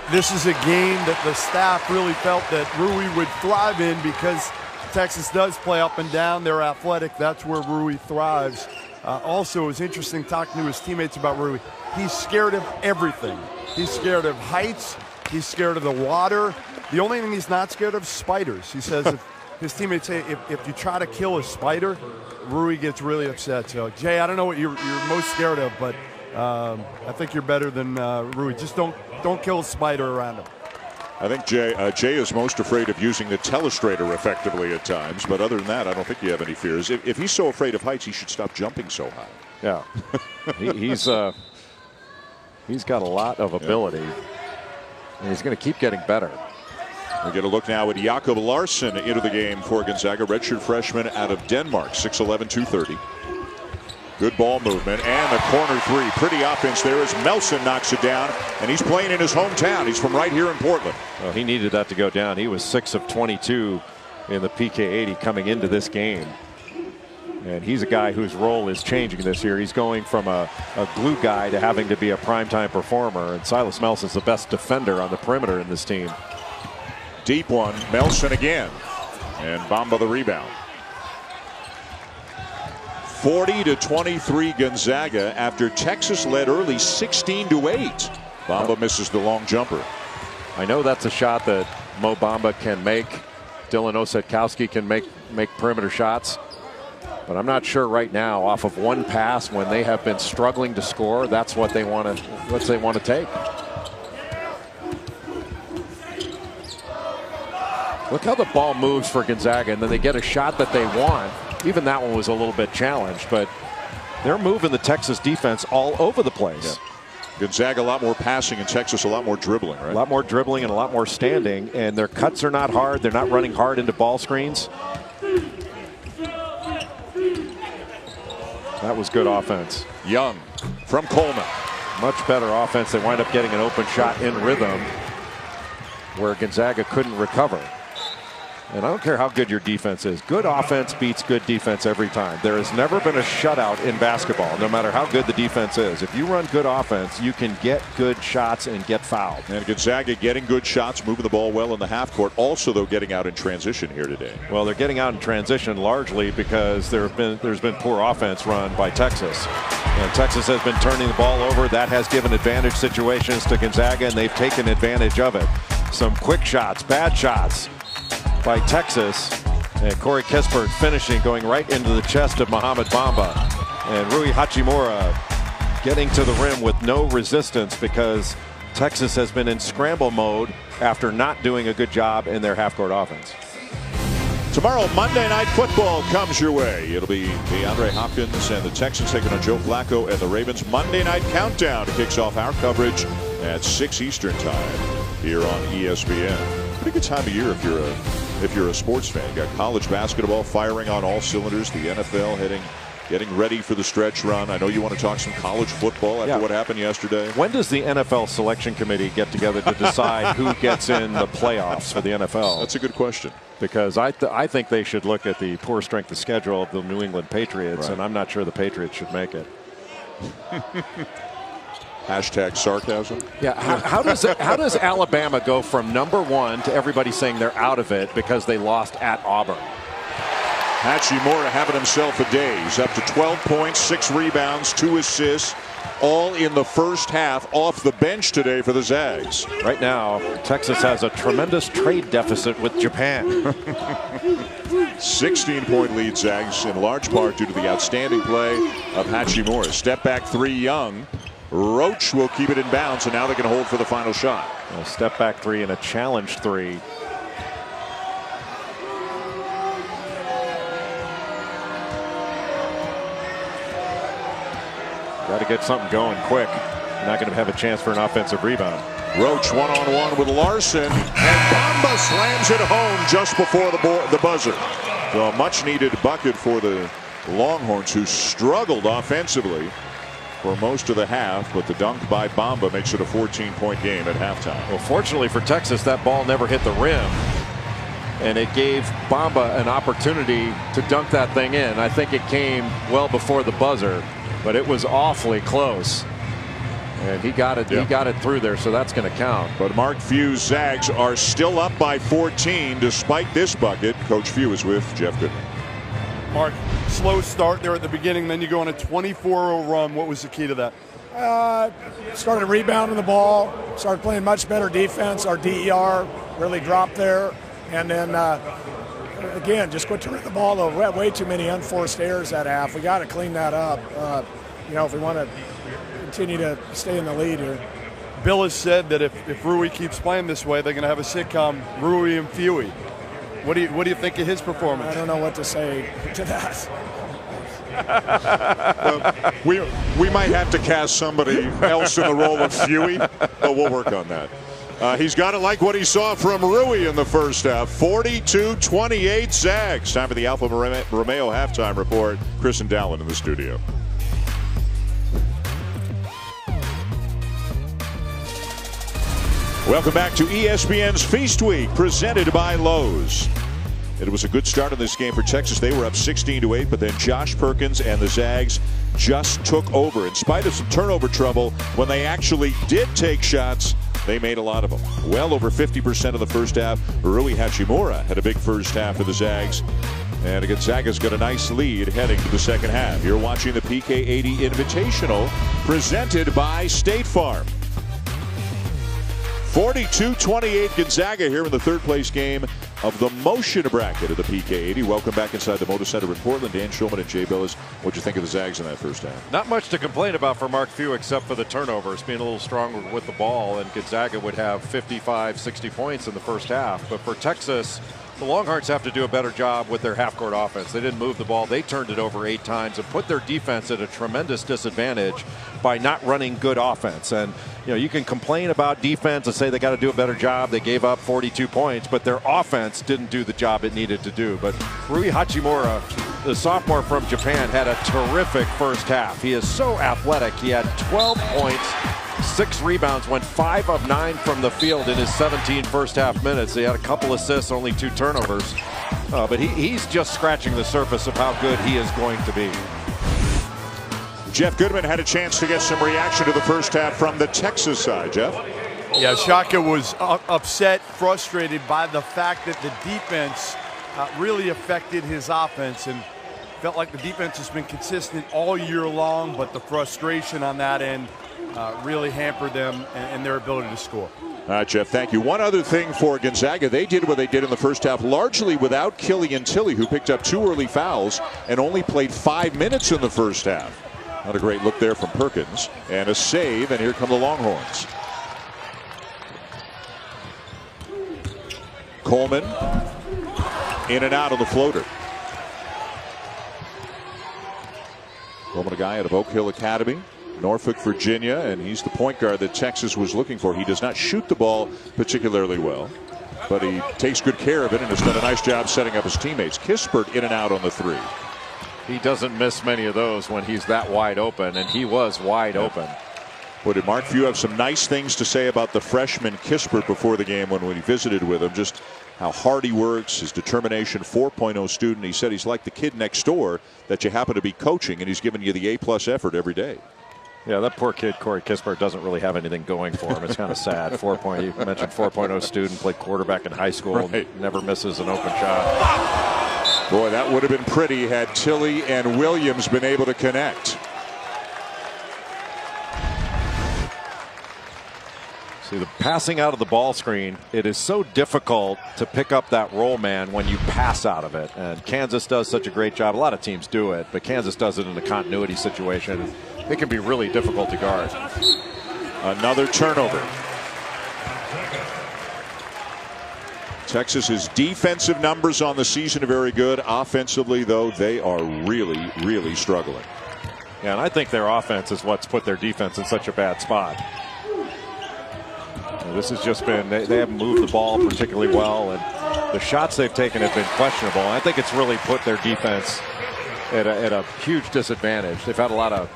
This is a game that the staff really felt that Rui would thrive in because Texas does play up and down. They're athletic. That's where Rui thrives. Also, it was interesting talking to his teammates about Rui. He's scared of everything. He's scared of heights. He's scared of the water. The only thing he's not scared of is spiders. He says if his teammates say if you try to kill a spider, Rui gets really upset. So, Jay, I don't know what you're most scared of, but I think you're better than Rui. Just don't kill a spider around him. I think Jay is most afraid of using the telestrator effectively at times, but other than that, I don't think you have any fears. If he's so afraid of heights, he should stop jumping so high. Yeah, he's got a lot of ability, and he's going to keep getting better. We get a look now at Jakob Larsson into the game for Gonzaga, redshirt freshman out of Denmark, 6'11", 230. Good ball movement and the corner three. Pretty offense there as Melson knocks it down, and he's playing in his hometown. He's from right here in Portland. Well, he needed that to go down. He was 6 of 22 in the PK80 coming into this game. And he's a guy whose role is changing this year. He's going from a glue guy to having to be a primetime performer. And Silas Melson's the best defender on the perimeter in this team. Deep one, Melson again, and Bamba the rebound. 40-23 Gonzaga after Texas led early 16-8. Bamba misses the long jumper. I know that's a shot that Mo Bamba can make. Dylan Osetkowski can make perimeter shots. But I'm not sure right now, off of one pass when they have been struggling to score, that's what they want to take. Look how the ball moves for Gonzaga, and then they get a shot that they want. Even that one was a little bit challenged, but they're moving the Texas defense all over the place. Yeah. Gonzaga a lot more passing, and Texas a lot more dribbling, right? A lot more dribbling and a lot more standing, and their cuts are not hard. They're not running hard into ball screens. That was good offense. Young from Coleman. Much better offense. They wind up getting an open shot in rhythm where Gonzaga couldn't recover. And I don't care how good your defense is. Good offense beats good defense every time. There has never been a shutout in basketball, no matter how good the defense is. If you run good offense, you can get good shots and get fouled. And Gonzaga getting good shots, moving the ball well in the half court. Also, though, getting out in transition here today. Well, they're getting out in transition largely because there's been poor offense run by Texas. And Texas has been turning the ball over. That has given advantage situations to Gonzaga, and they've taken advantage of it. Some quick shots, bad shots by Texas, and Corey Kispert finishing, going right into the chest of Mohamed Bamba, and Rui Hachimura getting to the rim with no resistance because Texas has been in scramble mode after not doing a good job in their half-court offense. Tomorrow, Monday Night Football comes your way. It'll be DeAndre Hopkins and the Texans taking on Joe Flacco and the Ravens. Monday Night Countdown kicks off our coverage at 6 Eastern Time here on ESPN. Pretty good time of year if you're a sports fan. You got college basketball firing on all cylinders. The NFL getting ready for the stretch run. I know you want to talk some college football after what happened yesterday. When does the NFL selection committee get together to decide who gets in the playoffs for the NFL? That's a good question. Because I think they should look at the poor strength of schedule of the New England Patriots, and I'm not sure the Patriots should make it. Hashtag sarcasm. Yeah. How does Alabama go from #1 to everybody saying they're out of it because they lost at Auburn? Hachimura having himself a day. He's up to 12 points, 6 rebounds, 2 assists, all in the first half off the bench today for the Zags. Right now, Texas has a tremendous trade deficit with Japan. 16-point lead, Zags, in large part due to the outstanding play of Hachimura. Step back 3, Young. Roach will keep it in bounds, and now they're going to hold for the final shot. A step back 3 and a challenge 3. Got to get something going quick. You're not going to have a chance for an offensive rebound. Roach one-on-one with Larson, and Bamba slams it home just before the buzzer. So a much-needed bucket for the Longhorns, who struggled offensively for most of the half, but the dunk by Bamba makes it a 14-point game at halftime. Well, fortunately for Texas, that ball never hit the rim, and it gave Bamba an opportunity to dunk that thing in. I think it came well before the buzzer, but it was awfully close, and he got it. He got it through there, so that's going to count. But Mark Few's Zags are still up by 14 despite this bucket. Coach Few is with Jeff Goodman. Mark, slow start there at the beginning, then you go on a 24-0 run. What was the key to that? Started rebounding the ball, started playing much better defense. Our DER really dropped there. And then, again, just quit turning the ball over. We had way too many unforced errors that half. We got to clean that up, if we want to continue to stay in the lead here. Bill has said that if Rui keeps playing this way, they're going to have a sitcom, Rui and Fewy. What do you think of his performance? I don't know what to say to that. We might have to cast somebody else in the role of Fuey, but we'll work on that. He's got to like what he saw from Rui in the first half. 42-28 Zags. Time for the Alfa Romeo halftime report. Chris and Dallin in the studio. Welcome back to ESPN's Feast Week, presented by Lowe's. It was a good start in this game for Texas. They were up 16-8, but then Josh Perkins and the Zags just took over. In spite of some turnover trouble, when they actually did take shots, they made a lot of them. Well over 50% of the first half. Rui Hachimura had a big first half for the Zags. And Gonzaga's got a nice lead heading to the second half. You're watching the PK80 Invitational, presented by State Farm. 42-28 Gonzaga here in the third place game of the motion bracket of the PK80. Welcome back inside the Moda Center in Portland. Dan Schulman and Jay Billis. What'd you think of the Zags in that first half? Not much to complain about for Mark Few except for the turnovers, being a little stronger with the ball, and Gonzaga would have 55, 60 points in the first half. But for Texas, the Longhorns have to do a better job with their half-court offense. They didn't move the ball. They turned it over 8 times and put their defense at a tremendous disadvantage by not running good offense. And you can complain about defense and say they got to do a better job. They gave up 42 points, but their offense didn't do the job it needed to do. But Rui Hachimura, the sophomore from Japan, had a terrific first half. He is so athletic. He had 12 points, 6 rebounds, went 5 of 9 from the field in his 17 first half minutes. He had a couple assists, only 2 turnovers. But he's just scratching the surface of how good he is going to be. Jeff Goodman had a chance to get some reaction to the first half from the Texas side. Jeff? Yeah, Shaka was upset, frustrated by the fact that the defense really affected his offense, and felt like the defense has been consistent all year long, but the frustration on that end really hampered them and their ability to score. All right, Jeff, thank you. One other thing for Gonzaga, they did what they did in the first half, largely without Killian Tilly, who picked up 2 early fouls and only played 5 minutes in the first half. Not a great look there from Perkins. And a save, and here come the Longhorns. Coleman in and out of the floater. Coleman, a guy out of Oak Hill Academy, Norfolk, Virginia, and he's the point guard that Texas was looking for. He does not shoot the ball particularly well, but he takes good care of it and has done a nice job setting up his teammates. Kispert in and out on the 3. He doesn't miss many of those when he's that wide open, and he was wide open. Boy, did Mark Few have some nice things to say about the freshman Kispert before the game when we visited with him. Just how hard he works, his determination, 4.0 student. He said he's like the kid next door that you happen to be coaching, and he's giving you the A+ effort every day. Yeah, that poor kid, Corey Kispert, doesn't really have anything going for him. It's kind of sad. You mentioned 4.0 student, played quarterback in high school, right. Never misses an open shot. Boy, that would have been pretty had Tilly and Williams been able to connect. See, the passing out of the ball screen, it is so difficult to pick up that roll man when you pass out of it. And Kansas does such a great job. A lot of teams do it, but Kansas does it in a continuity situation. It can be really difficult to guard. Another turnover. Texas's defensive numbers on the season are very good. Offensively, though, they are really, really struggling. Yeah, and I think their offense is what's put their defense in such a bad spot. This has just been, they haven't moved the ball particularly well, and the shots they've taken have been questionable. And I think it's really put their defense at a huge disadvantage. They've had a lot of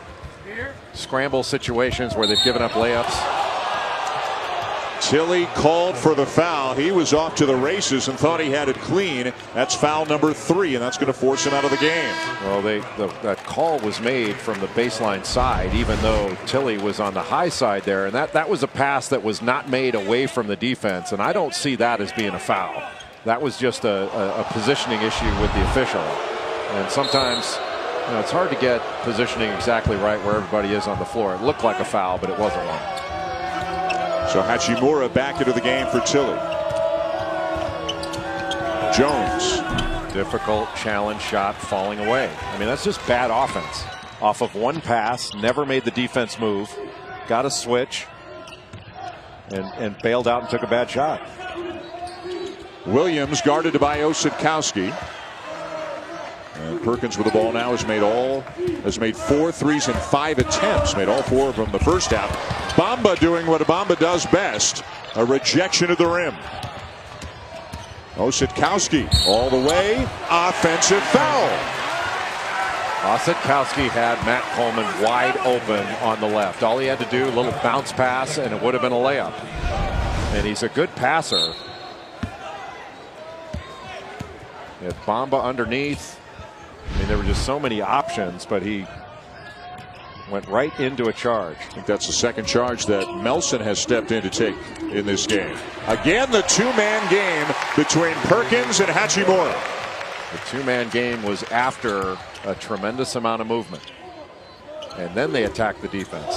scramble situations where they've given up layups. Tilly called for the foul. He was off to the races and thought he had it clean. That's foul number 3, and that's going to force him out of the game. Well, that call was made from the baseline side, even though Tilly was on the high side there. And that was a pass that was not made away from the defense. And I don't see that as being a foul. That was just a positioning issue with the official. And sometimes, it's hard to get positioning exactly right where everybody is on the floor. It looked like a foul, but it wasn't one. So Hachimura back into the game for Tilly. Jones. Difficult challenge shot falling away. I mean, that's just bad offense. Off of one pass, never made the defense move. Got a switch. And bailed out and took a bad shot. Williams guarded by Osadkowski. And Perkins with the ball now has made 4 threes in 5 attempts. Made all 4 of them the first half. Bamba doing what Bamba does best. A rejection of the rim. Ossetkowski all the way. Offensive foul. Ossetkowski had Matt Coleman wide open on the left. All he had to do, a little bounce pass, and it would have been a layup. And he's a good passer. If Bamba underneath, I mean, there were just so many options, but he went right into a charge. I think that's the second charge that Melson has stepped in to take in this game. Again, the two-man game between Perkins and Hachimura. The two-man game was after a tremendous amount of movement. And then they attacked the defense.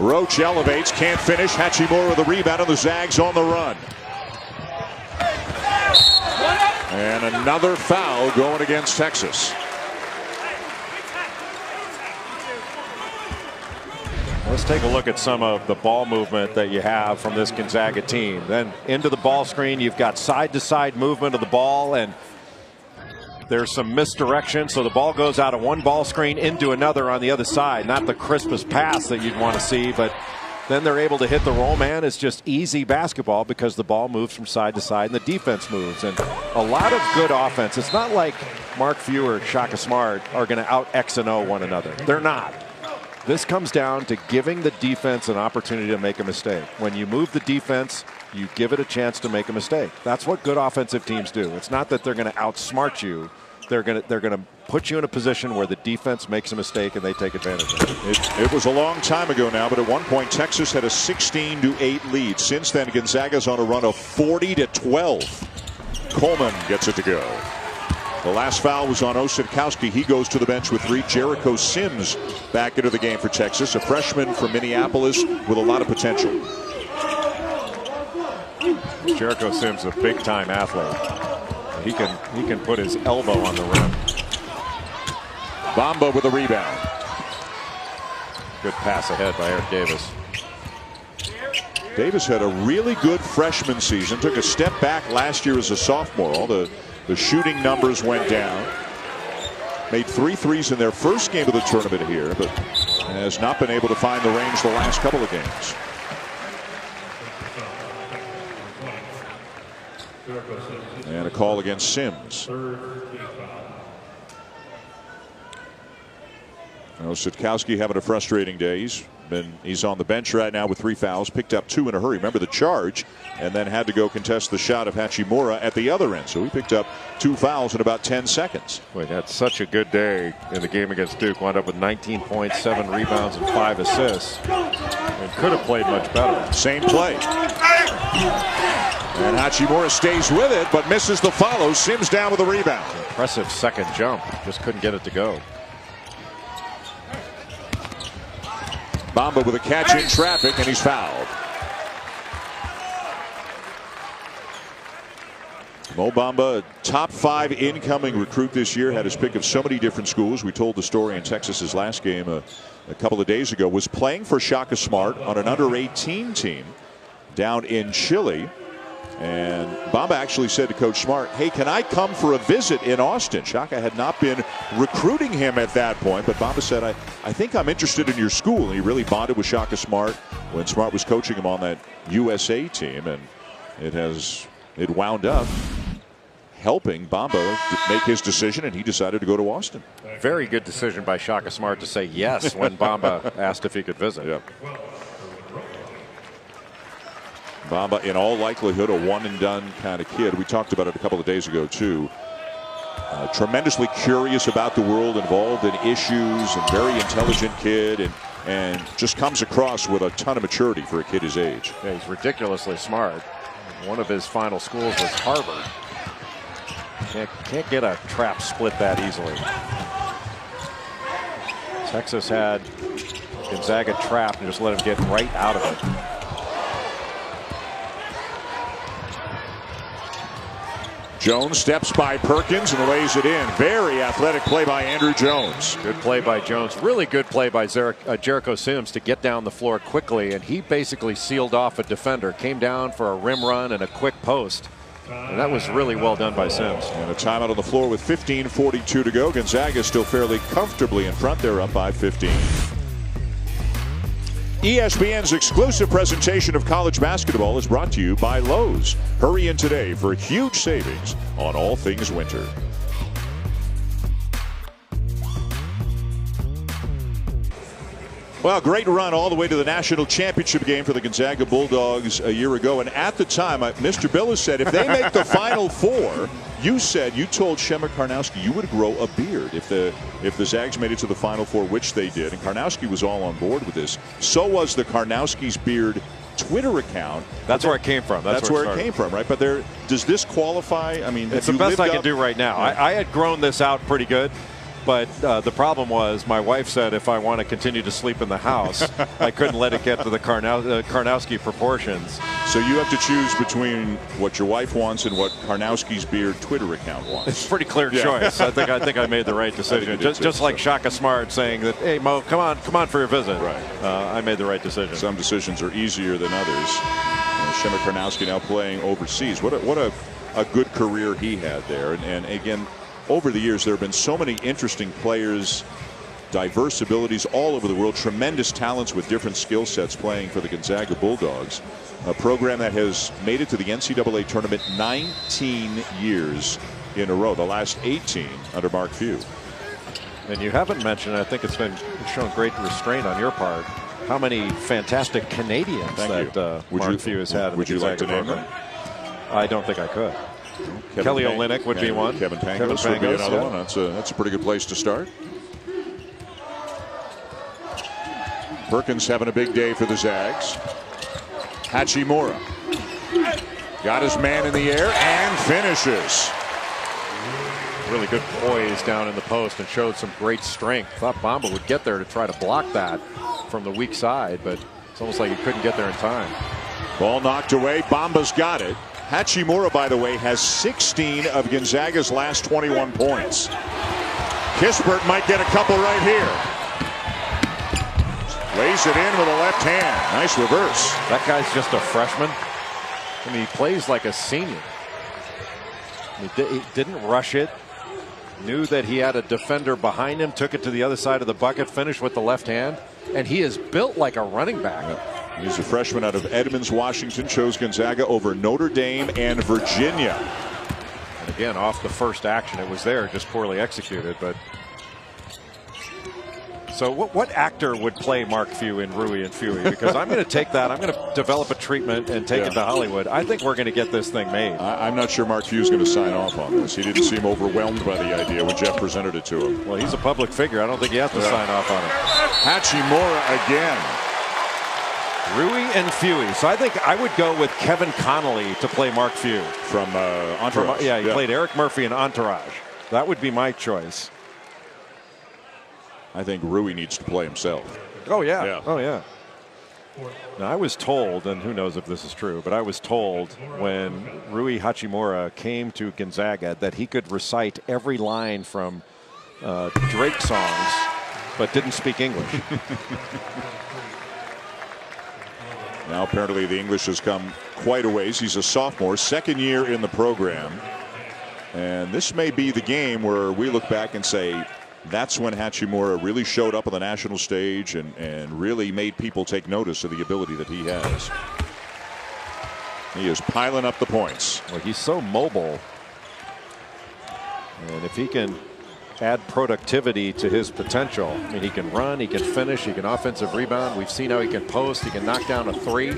Roach elevates, can't finish. Hachimura with the rebound, and the Zags on the run. And another foul going against Texas. Let's take a look at some of the ball movement that you have from this Gonzaga team. Then into the ball screen, you've got side-to-side movement of the ball, and there's some misdirection, so the ball goes out of one ball screen into another on the other side. Not the crispest pass that you'd want to see, but then they're able to hit the roll man. It's just easy basketball because the ball moves from side to side and the defense moves. And a lot of good offense. It's not like Mark Few or Shaka Smart are going to out X and O one another. They're not. This comes down to giving the defense an opportunity to make a mistake. When you move the defense, you give it a chance to make a mistake. That's what good offensive teams do. It's not that they're going to outsmart you. They're going to put you in a position where the defense makes a mistake and they take advantage of it. It was a long time ago now, but at one point Texas had a 16-8 lead. Since then, Gonzaga's on a run of 40-12. Coleman gets it to go. The last foul was on Ossetkowski. He goes to the bench with 3. Jericho Sims back into the game for Texas, a freshman from Minneapolis with a lot of potential. Jericho Sims, a big-time athlete. He can put his elbow on the rim. Bamba with a rebound. Good pass ahead by Eric Davis. Davis had a really good freshman season. Took a step back last year as a sophomore. All the shooting numbers went down. Made 3 threes in their first game of the tournament here, but has not been able to find the range the last couple of games. And a call against Sims. Ossetkowski having a frustrating day. He's on the bench right now with 3 fouls. Picked up 2 in a hurry. Remember the charge, and then had to go contest the shot of Hachimura at the other end. So he picked up 2 fouls in about 10 seconds. Boy, he had such a good day in the game against Duke. Wound up with 19 points, 7 rebounds, and 5 assists. And could have played much better. Same play. And Hachimura stays with it, but misses the follow. Sims down with a rebound. Impressive second jump. Just couldn't get it to go. Bamba with a catch in traffic, and he's fouled. Mo Bamba, top 5 incoming recruit this year, had his pick of so many different schools. We told the story in Texas's last game a couple of days ago. Was playing for Shaka Smart on an under-18 team down in Chile. And Bamba actually said to Coach Smart, hey, can I come for a visit in Austin? Shaka had not been recruiting him at that point, but Bamba said, I think I'm interested in your school. And he really bonded with Shaka Smart when Smart was coaching him on that USA team. And it wound up helping Bamba make his decision, and he decided to go to Austin. Very good decision by Shaka Smart to say yes when Bamba asked if he could visit. Yep. Bamba, in all likelihood, a one-and-done kind of kid. We talked about it a couple of days ago, too. Tremendously curious about the world, involved in issues, and very intelligent kid, and just comes across with a ton of maturity for a kid his age. Yeah, he's ridiculously smart. One of his final schools was Harvard. Can't get a trap split that easily. Texas had Gonzaga trapped and just let him get right out of it. Jones steps by Perkins and lays it in. Very athletic play by Andrew Jones. Good play by Jones. Really good play by Jericho Sims to get down the floor quickly, and he basically sealed off a defender. Came down for a rim run and a quick post. And that was really well done by Sims. And a timeout on the floor with 15:42 to go. Gonzaga still fairly comfortably in front. They're up by 15. ESPN's exclusive presentation of college basketball is brought to you by Lowe's. Hurry in today for huge savings on all things winter. Well, great run all the way to the national championship game for the Gonzaga Bulldogs a year ago. And at the time, Mr. Billis said if they make the Final Four, you told Shema Karnowski you would grow a beard if the Zags made it to the Final Four, which they did. And Karnowski was all on board with this. So was the Karnowski's Beard Twitter account. That's where it came from. That's where it came from, right? But does this qualify? I mean, it's the best I can do right now. Yeah. I had grown this out pretty good. But the problem was my wife said if I want to continue to sleep in the house, I couldn't let it get to the Karnowski proportions. So you have to choose between what your wife wants and what Karnowski's Beard Twitter account wants. It's a pretty clear choice. I think I made the right decision. Just like Shaka Smart saying that, hey, Mo, come on for your visit. Right. I made the right decision. Some decisions are easier than others. Shema Karnowski now playing overseas. What a good career he had there. And again, over the years, there have been so many interesting players, diverse abilities all over the world, tremendous talents with different skill sets playing for the Gonzaga Bulldogs, a program that has made it to the NCAA tournament 19 years in a row, the last 18 under Mark Few. And you haven't mentioned, I think it's been shown great restraint on your part, how many fantastic Canadians Mark Few has had in the Gonzaga program. Would you like to name them? I don't think I could. Kevin Kelly Olynyk would be one. Kevin Pangos would be another one. That's a pretty good place to start. Perkins having a big day for the Zags. Hachimura got his man in the air and finishes. Really good poise down in the post and showed some great strength. Thought Bamba would get there to try to block that from the weak side, but it's almost like he couldn't get there in time. Ball knocked away. Bamba's got it. Hachimura, by the way, has 16 of Gonzaga's last 21 points. Kispert might get a couple right here. Lays it in with a left hand. Nice reverse. That guy's just a freshman. I mean, he plays like a senior. He didn't rush it. Knew that he had a defender behind him, took it to the other side of the bucket, finished with the left hand, and he is built like a running back. Yeah. He's a freshman out of Edmonds, Washington. Chose Gonzaga over Notre Dame and Virginia. And again, off the first action, it was there, just poorly executed. But so what actor would play Mark Few in Rui and Fewy? Because I'm going to take that. I'm going to develop a treatment and take it to Hollywood. I think we're going to get this thing made. I'm not sure Mark Few's going to sign off on this. He didn't seem overwhelmed by the idea when Jeff presented it to him. Well, he's a public figure. I don't think he has to sign off on it. Hachimura again. Rui and Fewy. So I think I would go with Kevin Connolly to play Mark Few. From Entourage. He played Eric Murphy in Entourage. That would be my choice. I think Rui needs to play himself. Oh, yeah. Oh, yeah. Now, I was told, and who knows if this is true, but I was told when Rui Hachimura came to Gonzaga that he could recite every line from Drake songs, but didn't speak English. Now apparently the English has come quite a ways. He's a sophomore, second year in the program. And this may be the game where we look back and say that's when Hachimura really showed up on the national stage and really made people take notice of the ability that he has. He is piling up the points. Well, he's so mobile. And if he can add productivity to his potential. I mean, he can run, he can finish, he can offensive rebound. We've seen how he can post, he can knock down a three.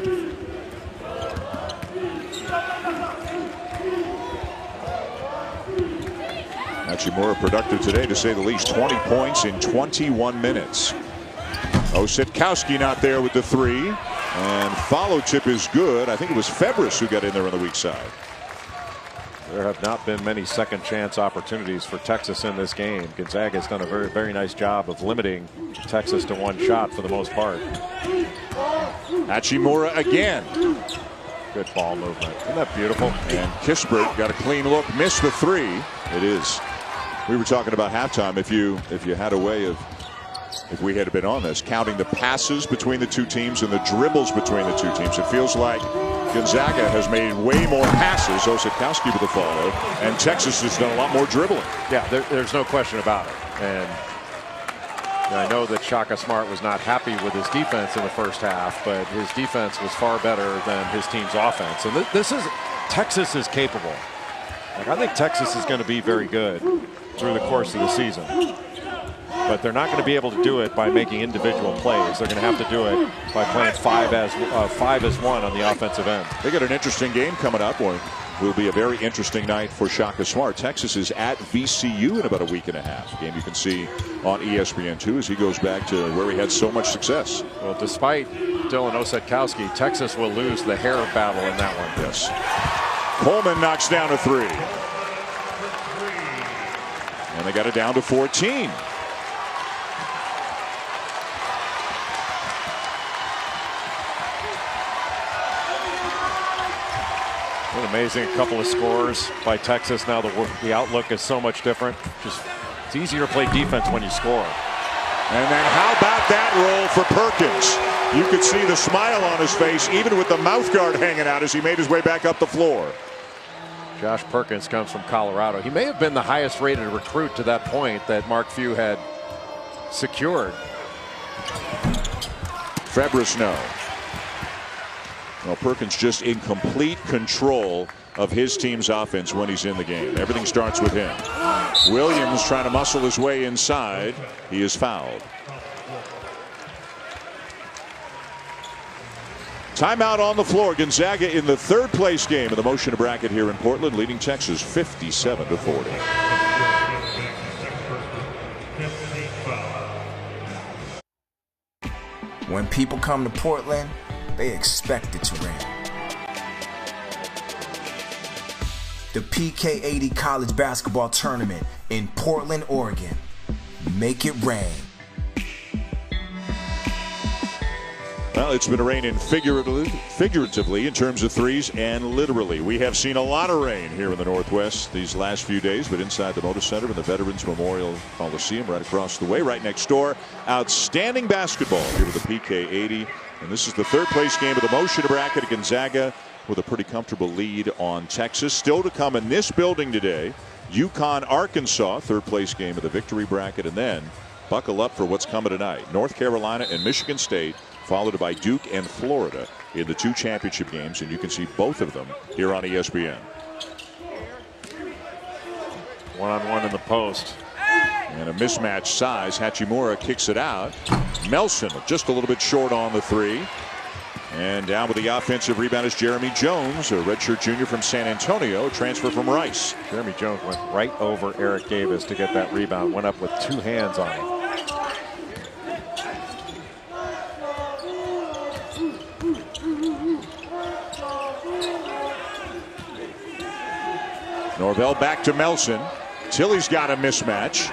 Hachimura productive today, to say the least. 20 points in 21 minutes. Osetkowski not there with the three. And follow tip is good. I think it was Febris who got in there on the weak side. There have not been many second chance opportunities for Texas in this game. Gonzaga has done a very, very nice job of limiting Texas to one shot for the most part. Hachimura again. Good ball movement. Isn't that beautiful? And Kispert got a clean look, missed the three. It is. We were talking about halftime. If you had a way of, if we had been on this, counting the passes between the two teams and the dribbles between the two teams, it feels like Gonzaga has made way more passes, Osakowski with the follow, and Texas has done a lot more dribbling. Yeah, there's no question about it. And I know that Shaka Smart was not happy with his defense in the first half, but his defense was far better than his team's offense. And Texas is capable. Like, I think Texas is going to be very good through the course of the season. But they're not going to be able to do it by making individual plays. They're going to have to do it by playing 5 as 1 on the offensive end. They got an interesting game coming up. Will be a very interesting night for Shaka Smart. Texas is at VCU in about a week and a half. A game you can see on ESPN2 as he goes back to where he had so much success. Well, despite Dylan Osetkowski, Texas will lose the hair battle in that one. Yes. Coleman knocks down a three. And they got it down to 14. An amazing couple of scores by Texas. Now the outlook is so much different. It's easier to play defense when you score. And then how about that roll for Perkins? You could see the smile on his face even with the mouth guard hanging out as he made his way back up the floor. Josh Perkins comes from Colorado. He may have been the highest rated recruit to that point that Mark Few had secured. Febrisno. Well, Perkins just in complete control of his team's offense when he's in the game. Everything starts with him. Williams trying to muscle his way inside. He is fouled. Timeout on the floor. Gonzaga in the third place game of the Motion bracket here in Portland, leading Texas 57-40. When people come to Portland, they expect it to rain. The PK80 College Basketball Tournament in Portland, Oregon. Make it rain. Well, it's been raining figuratively in terms of threes and literally. We have seen a lot of rain here in the Northwest these last few days, but inside the Moda Center and the Veterans Memorial Coliseum right across the way, right next door. Outstanding basketball here with the PK80. And this is the third place game of the Motion bracket. Gonzaga with a pretty comfortable lead on Texas. Still to come in this building today, UConn, Arkansas, third place game of the victory bracket. And then buckle up for what's coming tonight. North Carolina and Michigan State, followed by Duke and Florida in the two championship games. And you can see both of them here on ESPN. One-on-one in the post. And a mismatch size. Hachimura kicks it out. Melson just a little bit short on the three. And down with the offensive rebound is Jeremy Jones, a redshirt junior from San Antonio, transfer from Rice. Jeremy Jones went right over Eric Davis to get that rebound. Went up with two hands on him. Norvell back to Melson. Tilly's got a mismatch.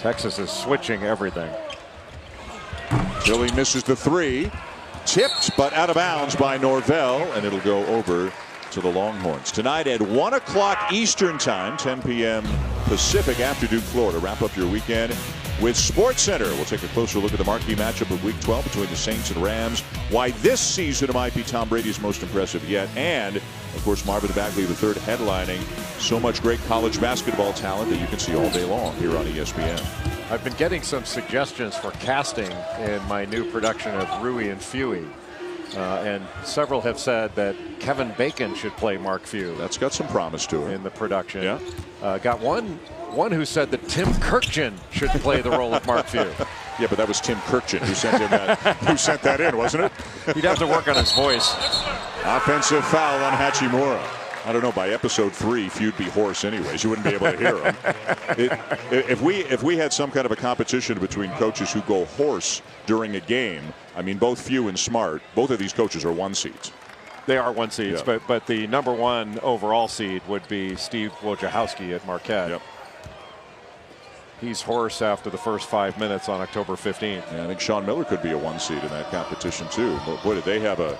Texas is switching everything. Tilly misses the three. Tipped, but out of bounds by Norvell, and it'll go over to the Longhorns. Tonight at 1 o'clock Eastern Time, 10 p.m. Pacific after Duke, Florida. Wrap up your weekend with SportsCenter. We'll take a closer look at the marquee matchup of Week 12 between the Saints and Rams. Why this season might be Tom Brady's most impressive yet. And, of course, Marvin Bagley III headlining so much great college basketball talent that you can see all day long here on ESPN. I've been getting some suggestions for casting in my new production of Rui and Fewy. And several have said that Kevin Bacon should play Mark Few. That's got some promise to it. In the production. Yeah. Got one who said that Tim Kirkjian should play the role of Mark Few. Yeah, but that was Tim Kirkjian who sent him who sent that in, wasn't it? He'd have to work on his voice. Offensive foul on Hachimura. I don't know, by episode 3, Few'd be hoarse anyways. You wouldn't be able to hear him. If we had some kind of a competition between coaches who go hoarse during a game, I mean, both Few and Smart, both of these coaches are 1 seeds. They are 1 seeds, yeah. but the number 1 overall seed would be Steve Wojciechowski at Marquette. Yep. he's hoarse after the first 5 minutes on October 15th. Yeah, I think Sean Miller could be a 1 seed in that competition too. But boy, did they have a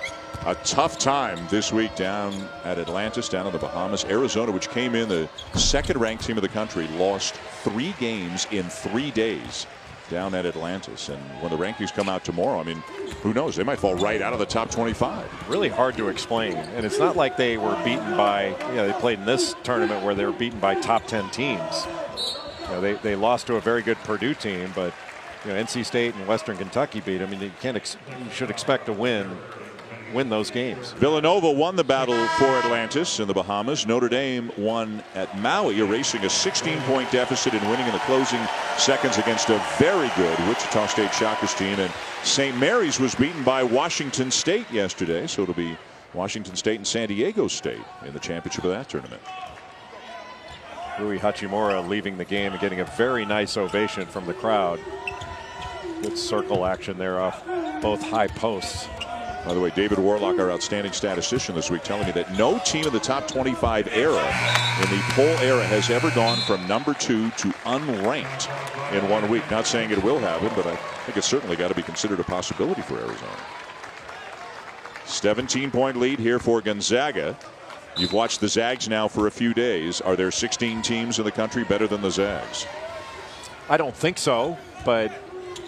tough time this week down at Atlantis, down in the Bahamas. Arizona, which came in the second-ranked team of the country, lost 3 games in 3 days down at Atlantis. And when the rankings come out tomorrow, I mean, who knows? They might fall right out of the top 25. Really hard to explain. And it's not like they were beaten by, they played in this tournament where they were beaten by top 10 teams. They lost to a very good Purdue team, but NC State and Western Kentucky beat them. I mean, you should expect to win those games. Villanova won the battle for Atlantis in the Bahamas. Notre Dame won at Maui, erasing a 16-point deficit and winning in the closing seconds against a very good Wichita State Shockers team. And St. Mary's was beaten by Washington State yesterday, so it'll be Washington State and San Diego State in the championship of that tournament. Rui Hachimura leaving the game and getting a very nice ovation from the crowd. Good circle action there off both high posts. By the way, David Warlock, our outstanding statistician this week, telling me that no team in the top 25 era, in the poll era, has ever gone from number 2 to unranked in 1 week. Not saying it will happen, but I think it's certainly got to be considered a possibility for Arizona. 17-point lead here for Gonzaga. You've watched the Zags now for a few days. Are there 16 teams in the country better than the Zags? I don't think so, but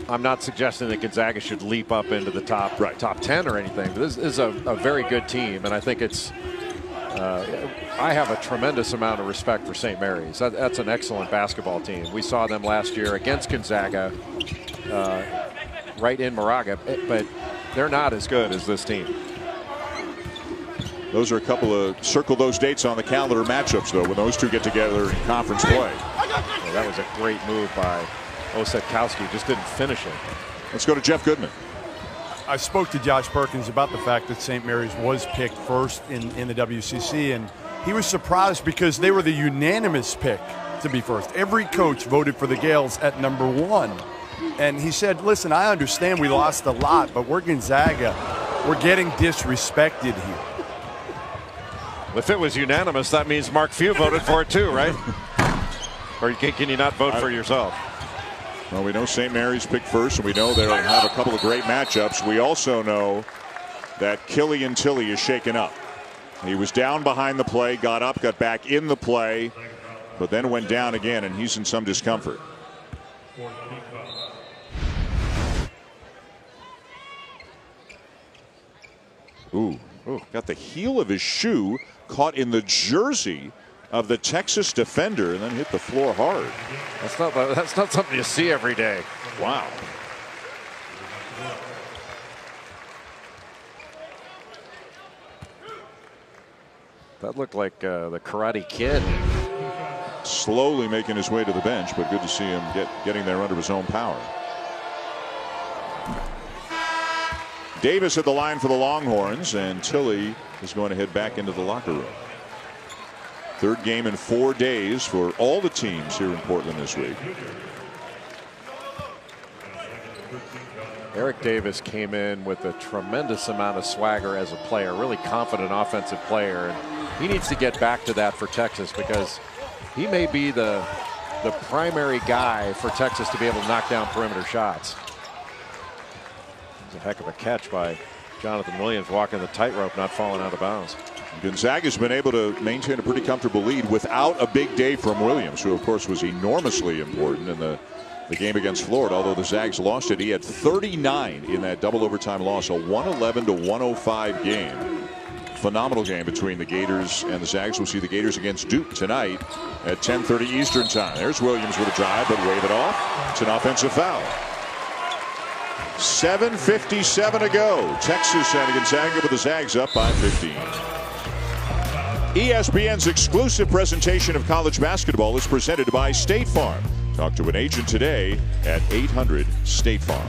I'm not suggesting that Gonzaga should leap up into the top 10 or anything. But this is a very good team, and I think it's I have a tremendous amount of respect for St. Mary's. That's an excellent basketball team. We saw them last year against Gonzaga right in Moraga, but they're not as good as this team. Those are a couple of circle those dates on the calendar matchups, though, when those two get together in conference play. Well, that was a great move by Osetkowski. Just didn't finish it. Let's go to Jeff Goodman. I spoke to Josh Perkins about the fact that St. Mary's was picked first in the WCC, and he was surprised because they were the unanimous pick to be first. Every coach voted for the Gales at number 1. And he said, listen, I understand we lost a lot, but we're Gonzaga. We're getting disrespected here. If it was unanimous, that means Mark Few voted for it too, right? Or can you not vote for yourself? Well, we know St. Mary's picked first, and we know they'll have a couple of great matchups. We also know that Killian Tilly is shaken up. He was down behind the play, got up, got back in the play, but then went down again, and he's in some discomfort. Ooh, got the heel of his shoe caught in the jersey of the Texas defender and then hit the floor hard. That's not something you see every day. Wow. That looked like the Karate Kid. Slowly making his way to the bench, but good to see him getting there under his own power. Davis at the line for the Longhorns, and Tilly is going to head back into the locker room. Third game in 4 days for all the teams here in Portland this week. Eric Davis came in with a tremendous amount of swagger as a player, really confident offensive player, and he needs to get back to that for Texas because he may be the primary guy for Texas to be able to knock down perimeter shots. A heck of a catch by Jonathan Williams, walking the tightrope, not falling out of bounds. Gonzaga's been able to maintain a pretty comfortable lead without a big day from Williams, who of course was enormously important in the game against Florida. Although the Zags lost it, he had 39 in that double overtime loss, a 111-105 game. Phenomenal game between the Gators and the Zags. We'll see the Gators against Duke tonight at 10:30 Eastern time. There's Williams with a drive, but wave it off. It's an offensive foul. 7:57 to go. Texas and Gonzaga with the Zags up by 15. ESPN's exclusive presentation of college basketball is presented by State Farm. Talk to an agent today at 800 State Farm.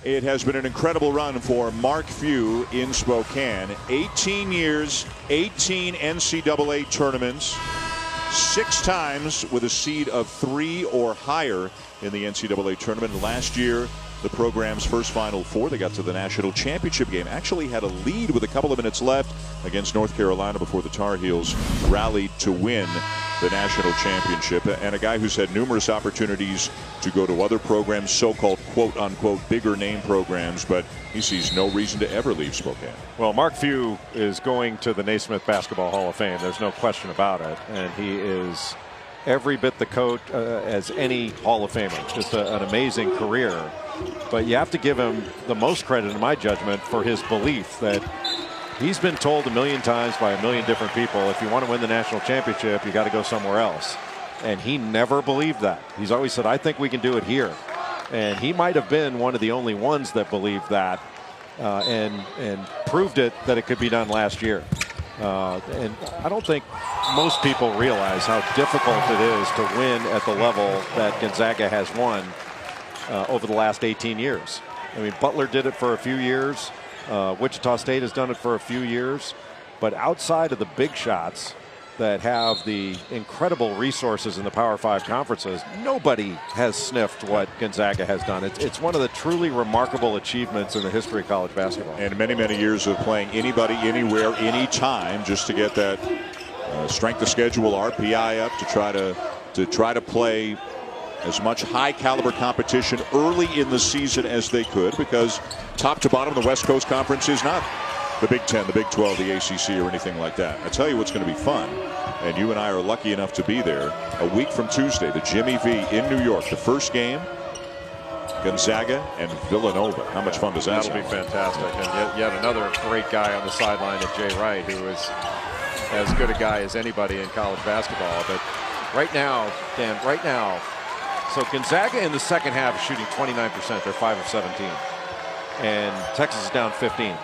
It has been an incredible run for Mark Few in Spokane. 18 years, 18 NCAA tournaments, 6 times with a seed of 3 or higher in the NCAA tournament. Last year, the program's first Final Four, they got to the national championship game. Actually had a lead with a couple of minutes left against North Carolina before the Tar Heels rallied to win the national championship. And a guy who's had numerous opportunities to go to other programs, so-called quote-unquote bigger name programs, but he sees no reason to ever leave Spokane. Well, Mark Few is going to the Naismith Basketball Hall of Fame. There's no question about it. And he is every bit the coach as any Hall of Famer. Just an amazing career. But you have to give him the most credit, in my judgment, for his belief that he's been told a million times by a million different people, if you want to win the national championship, you got to go somewhere else. And he never believed that. He's always said, I think we can do it here. And he might have been one of the only ones that believed that and proved it that it could be done last year. And I don't think most people realize how difficult it is to win at the level that Gonzaga has won over the last 18 years. I mean, Butler did it for a few years. Wichita State has done it for a few years. But outside of the big shots that have the incredible resources in the Power 5 conferences, nobody has sniffed what Gonzaga has done. It's one of the truly remarkable achievements in the history of college basketball. And many, many years of playing anybody, anywhere, anytime, just to get that strength of schedule, RPI up, to try to play as much high caliber competition early in the season as they could, because top to bottom the West Coast Conference is not the Big 10, the Big 12, the ACC, or anything like that. I tell you what's going to be fun, and you and I are lucky enough to be there a week from Tuesday, the Jimmy V in New York. The first game, Gonzaga and Villanova. How much fun does that sound? That'll be fantastic. And yet another great guy on the sideline at Jay Wright, who is as good a guy as anybody in college basketball. But right now, Dan, so Gonzaga in the second half is shooting 29%. They're 5 of 17. And Texas is down 15.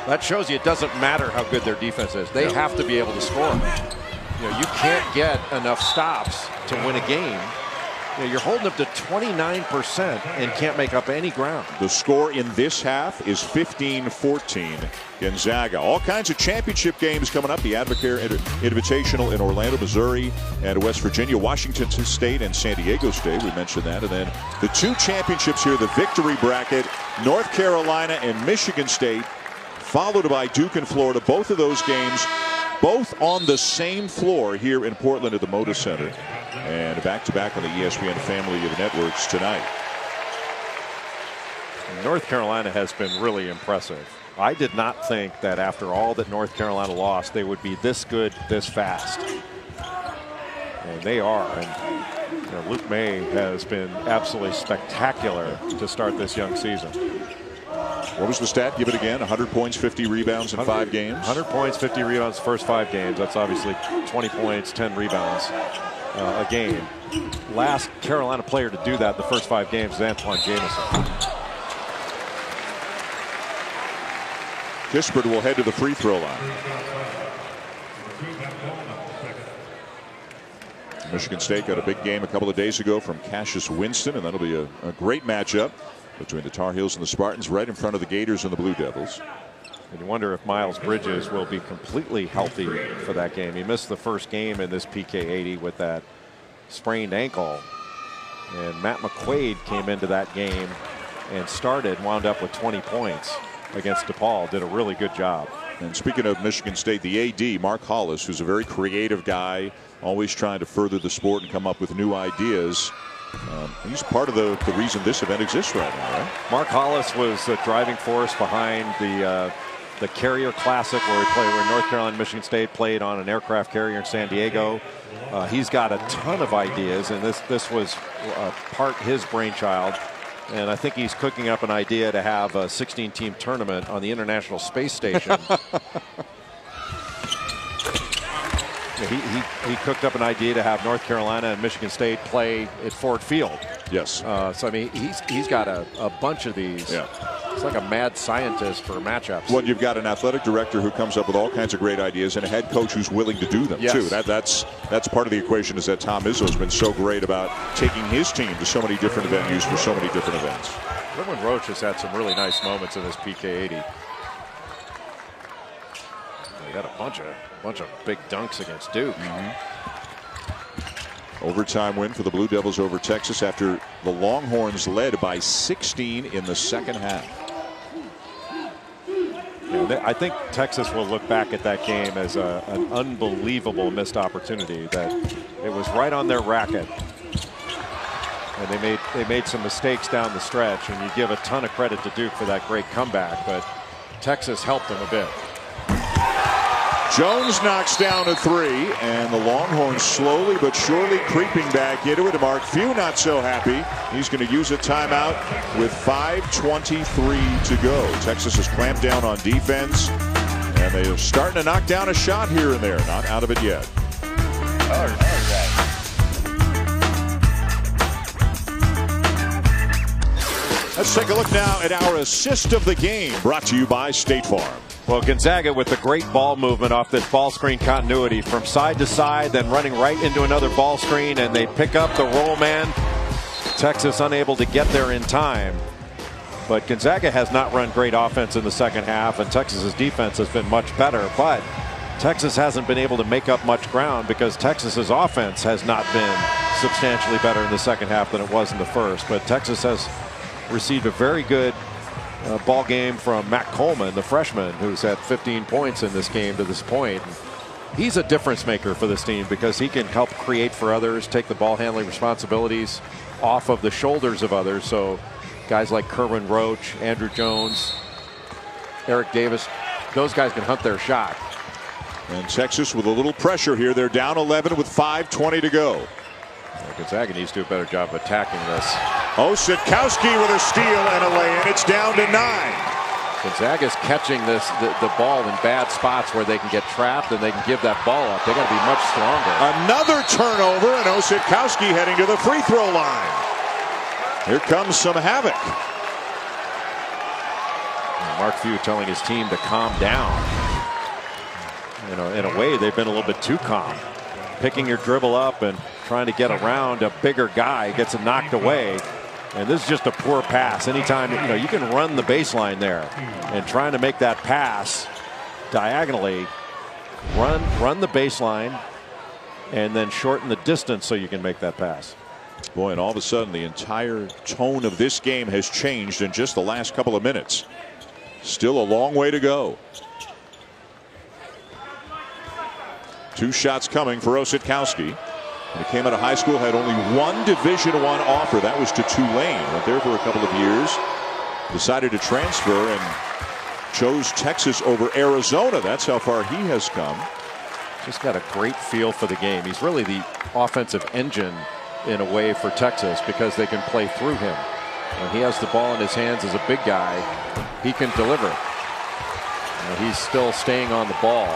That shows you it doesn't matter how good their defense is. They have to be able to score. You know, you can't get enough stops to win a game. You know, you're holding up to 29% and can't make up any ground. The score in this half is 15-14 Gonzaga. All kinds of championship games coming up. The Advocare Invitational in Orlando, Missouri, and West Virginia, Washington State, and San Diego State. We mentioned that. And then the 2 championships here, the victory bracket, North Carolina and Michigan State, followed by Duke and Florida. Both of those games, both on the same floor here in Portland at the Moda Center. And back-to-back on the ESPN family of networks tonight. North Carolina has been really impressive. I did not think that after all that North Carolina lost, they would be this good this fast. And they are. And you know, Luke May has been absolutely spectacular to start this young season. What was the stat? Give it again. 100 points, 50 rebounds in 5 games. 100 points, 50 rebounds the first 5 games. That's obviously 20 points, 10 rebounds a game. Last Carolina player to do that the first 5 games is Antoine Jamison. Kispert will head to the free throw line. Michigan State got a big game a couple of days ago from Cassius Winston, and that'll be a great matchup between the Tar Heels and the Spartans, right in front of the Gators and the Blue Devils. And you wonder if Miles Bridges will be completely healthy for that game. He missed the first game in this PK80 with that sprained ankle. And Matt McQuaid came into that game and wound up with 20 points against DePaul. Did a really good job. And speaking of Michigan State, the AD, Mark Hollis, who's a very creative guy, always trying to further the sport and come up with new ideas. He's part of the reason this event exists right now, right? Mark Hollis was the driving force behind the Carrier Classic, where North Carolina and Michigan State played on an aircraft carrier in San Diego. He's got a ton of ideas, and this was part his brainchild. And I think he's cooking up an idea to have a 16-team tournament on the International Space Station. He cooked up an idea to have North Carolina and Michigan State play at Ford Field. Yes. So I mean, he's got a bunch of these. Yeah. It's like a mad scientist for matchups. Well, you've got an athletic director who comes up with all kinds of great ideas, and a head coach who's willing to do them too. That's part of the equation. Is that Tom Izzo has been so great about taking his team to so many different venues for so many different events. Goodwin Roach has had some really nice moments in this PK80. He got a bunch of big dunks against Duke. Overtime win for the Blue Devils over Texas after the Longhorns led by 16 in the second half. Yeah, I think Texas will look back at that game as an unbelievable missed opportunity, that it was right on their racket. And they made some mistakes down the stretch, and you give a ton of credit to Duke for that great comeback, but Texas helped them a bit. Jones knocks down a three, and the Longhorns slowly but surely creeping back into it. Mark Few not so happy. He's going to use a timeout with 5:23 to go. Texas has clamped down on defense, and they're starting to knock down a shot here and there. Not out of it yet. Let's take a look now at our assist of the game, brought to you by State Farm. Well, Gonzaga with the great ball movement off this ball screen continuity from side to side, then running right into another ball screen, and they pick up the roll man. Texas unable to get there in time. But Gonzaga has not run great offense in the second half, and Texas's defense has been much better. But Texas hasn't been able to make up much ground because Texas's offense has not been substantially better in the second half than it was in the first. But Texas has received a very good ball game from Matt Coleman, the freshman, who's had 15 points in this game to this point. He's a difference maker for this team because he can help create for others, take the ball handling responsibilities off of the shoulders of others. So guys like Kerwin Roach, Andrew Jones, Eric Davis, those guys can hunt their shot. And Texas with a little pressure here. They're down 11 with 5:20 to go. Well, Gonzaga needs to do a better job of attacking this. Osetkowski with a steal and a lay-in. It's down to 9. Gonzaga's catching the ball in bad spots where they can get trapped and they can give that ball up. They got to be much stronger. Another turnover, and Osetkowski heading to the free throw line. Here comes some havoc. Mark Few telling his team to calm down. You know, in a way, they've been a little bit too calm. Picking your dribble up and trying to get around a bigger guy, gets it knocked away. And this is just a poor pass. Anytime, you can run the baseline there, and trying to make that pass diagonally, run the baseline and then shorten the distance so you can make that pass. Boy, and all of a sudden the entire tone of this game has changed in just the last couple of minutes. Still a long way to go. 2 shots coming for Osetkowski. He came out of high school, had only one Division I offer. That was to Tulane. Went there for a couple of years. Decided to transfer and chose Texas over Arizona. That's how far he has come. Just got a great feel for the game. He's really the offensive engine in a way for Texas because they can play through him. When he has the ball in his hands as a big guy, he can deliver. And he's still staying on the ball.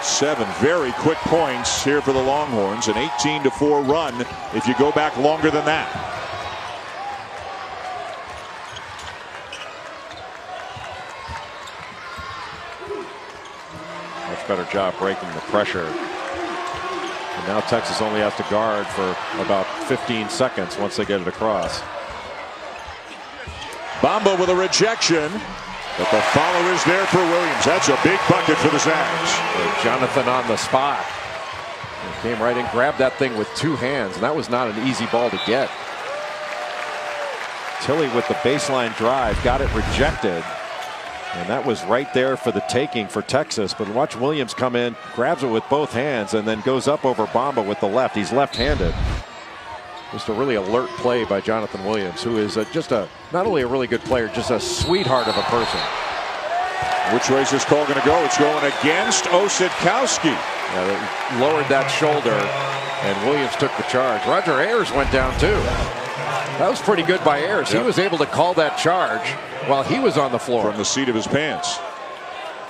7 very quick points here for the Longhorns. An 18-4 run if you go back longer than that. Much better job breaking the pressure. And now Texas only has to guard for about 15 seconds once they get it across. Bamba with a rejection. But the follow is there for Williams. That's a big bucket for the Zags. Jonathan on the spot. He came right in, grabbed that thing with 2 hands, and that was not an easy ball to get. Tilly with the baseline drive, got it rejected. And that was right there for the taking for Texas. But watch Williams come in, grabs it with both hands, and then goes up over Bamba with the left. He's left-handed. Just a really alert play by Jonathan Williams, who is not only a really good player, just a sweetheart of a person. Which way is this call going to go? It's going against Osetkowski. Yeah, they lowered that shoulder, and Williams took the charge. Roger Ayers went down too. That was pretty good by Ayers. Yep. He was able to call that charge while he was on the floor. From the seat of his pants.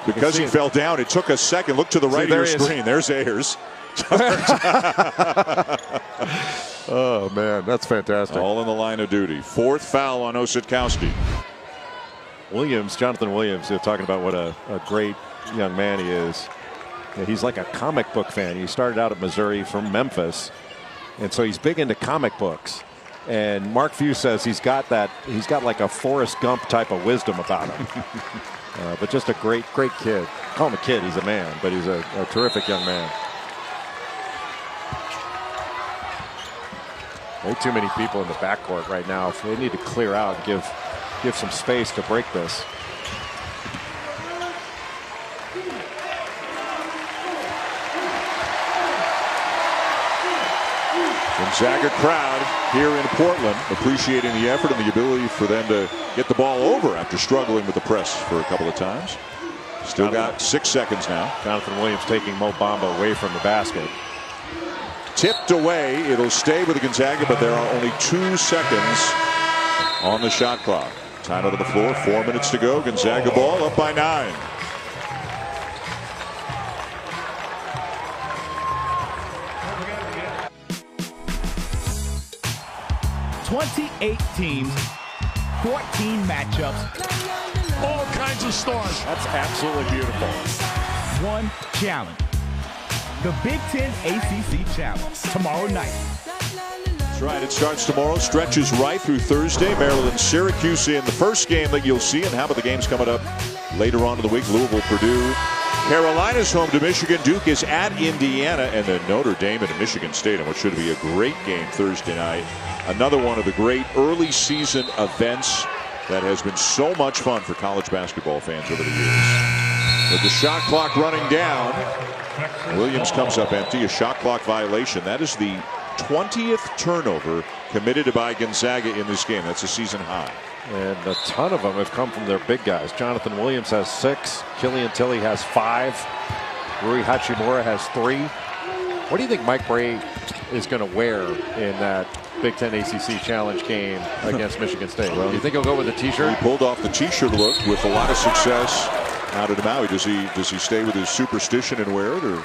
Because he fell down, it took a second. Look to the right of your screen. There's Ayers. Oh, man, that's fantastic. All in the line of duty. 4th foul on Osetkowski. Williams, Jonathan Williams, they're talking about what a great young man he is. Yeah, he's like a comic book fan. He started out at Missouri from Memphis, and so he's big into comic books. And Mark Few says he's got like a Forrest Gump type of wisdom about him. But just a great kid. Call him a kid, he's a man, but he's a terrific young man. Way too many people in the backcourt right now. They need to clear out and give some space to break this. Gonzaga crowd here in Portland appreciating the effort and the ability for them to get the ball over after struggling with the press for a couple of times. Still got 6 seconds now. Jonathan Williams taking Mo Bamba away from the basket. Tipped away. It'll stay with Gonzaga, but there are only 2 seconds on the shot clock. Time out of the floor. 4 minutes to go. Gonzaga ball up by 9. 28 teams, 14 matchups, all kinds of stars. That's absolutely beautiful. One challenge. The Big Ten ACC Challenge, tomorrow night. That's right. It starts tomorrow, stretches right through Thursday. Maryland, Syracuse in the first game that you'll see. And how about the games coming up later on in the week? Louisville, Purdue. Carolina's home to Michigan. Duke is at Indiana, and then Notre Dame and Michigan State in what should be a great game Thursday night. Another one of the great early season events that has been so much fun for college basketball fans over the years. With the shot clock running down, Williams comes up empty. A shot clock violation. That is the 20th turnover committed by Gonzaga in this game. That's a season high. And a ton of them have come from their big guys. Jonathan Williams has 6. Killian Tilly has 5. Rui Hachimura has 3. What do you think Mike Brey is going to wear in that Big Ten ACC Challenge game against Michigan State? Well, you think he'll go with a T-shirt? He pulled off the T-shirt look with a lot of success out at Maui. Does he stay with his superstition and wear it, or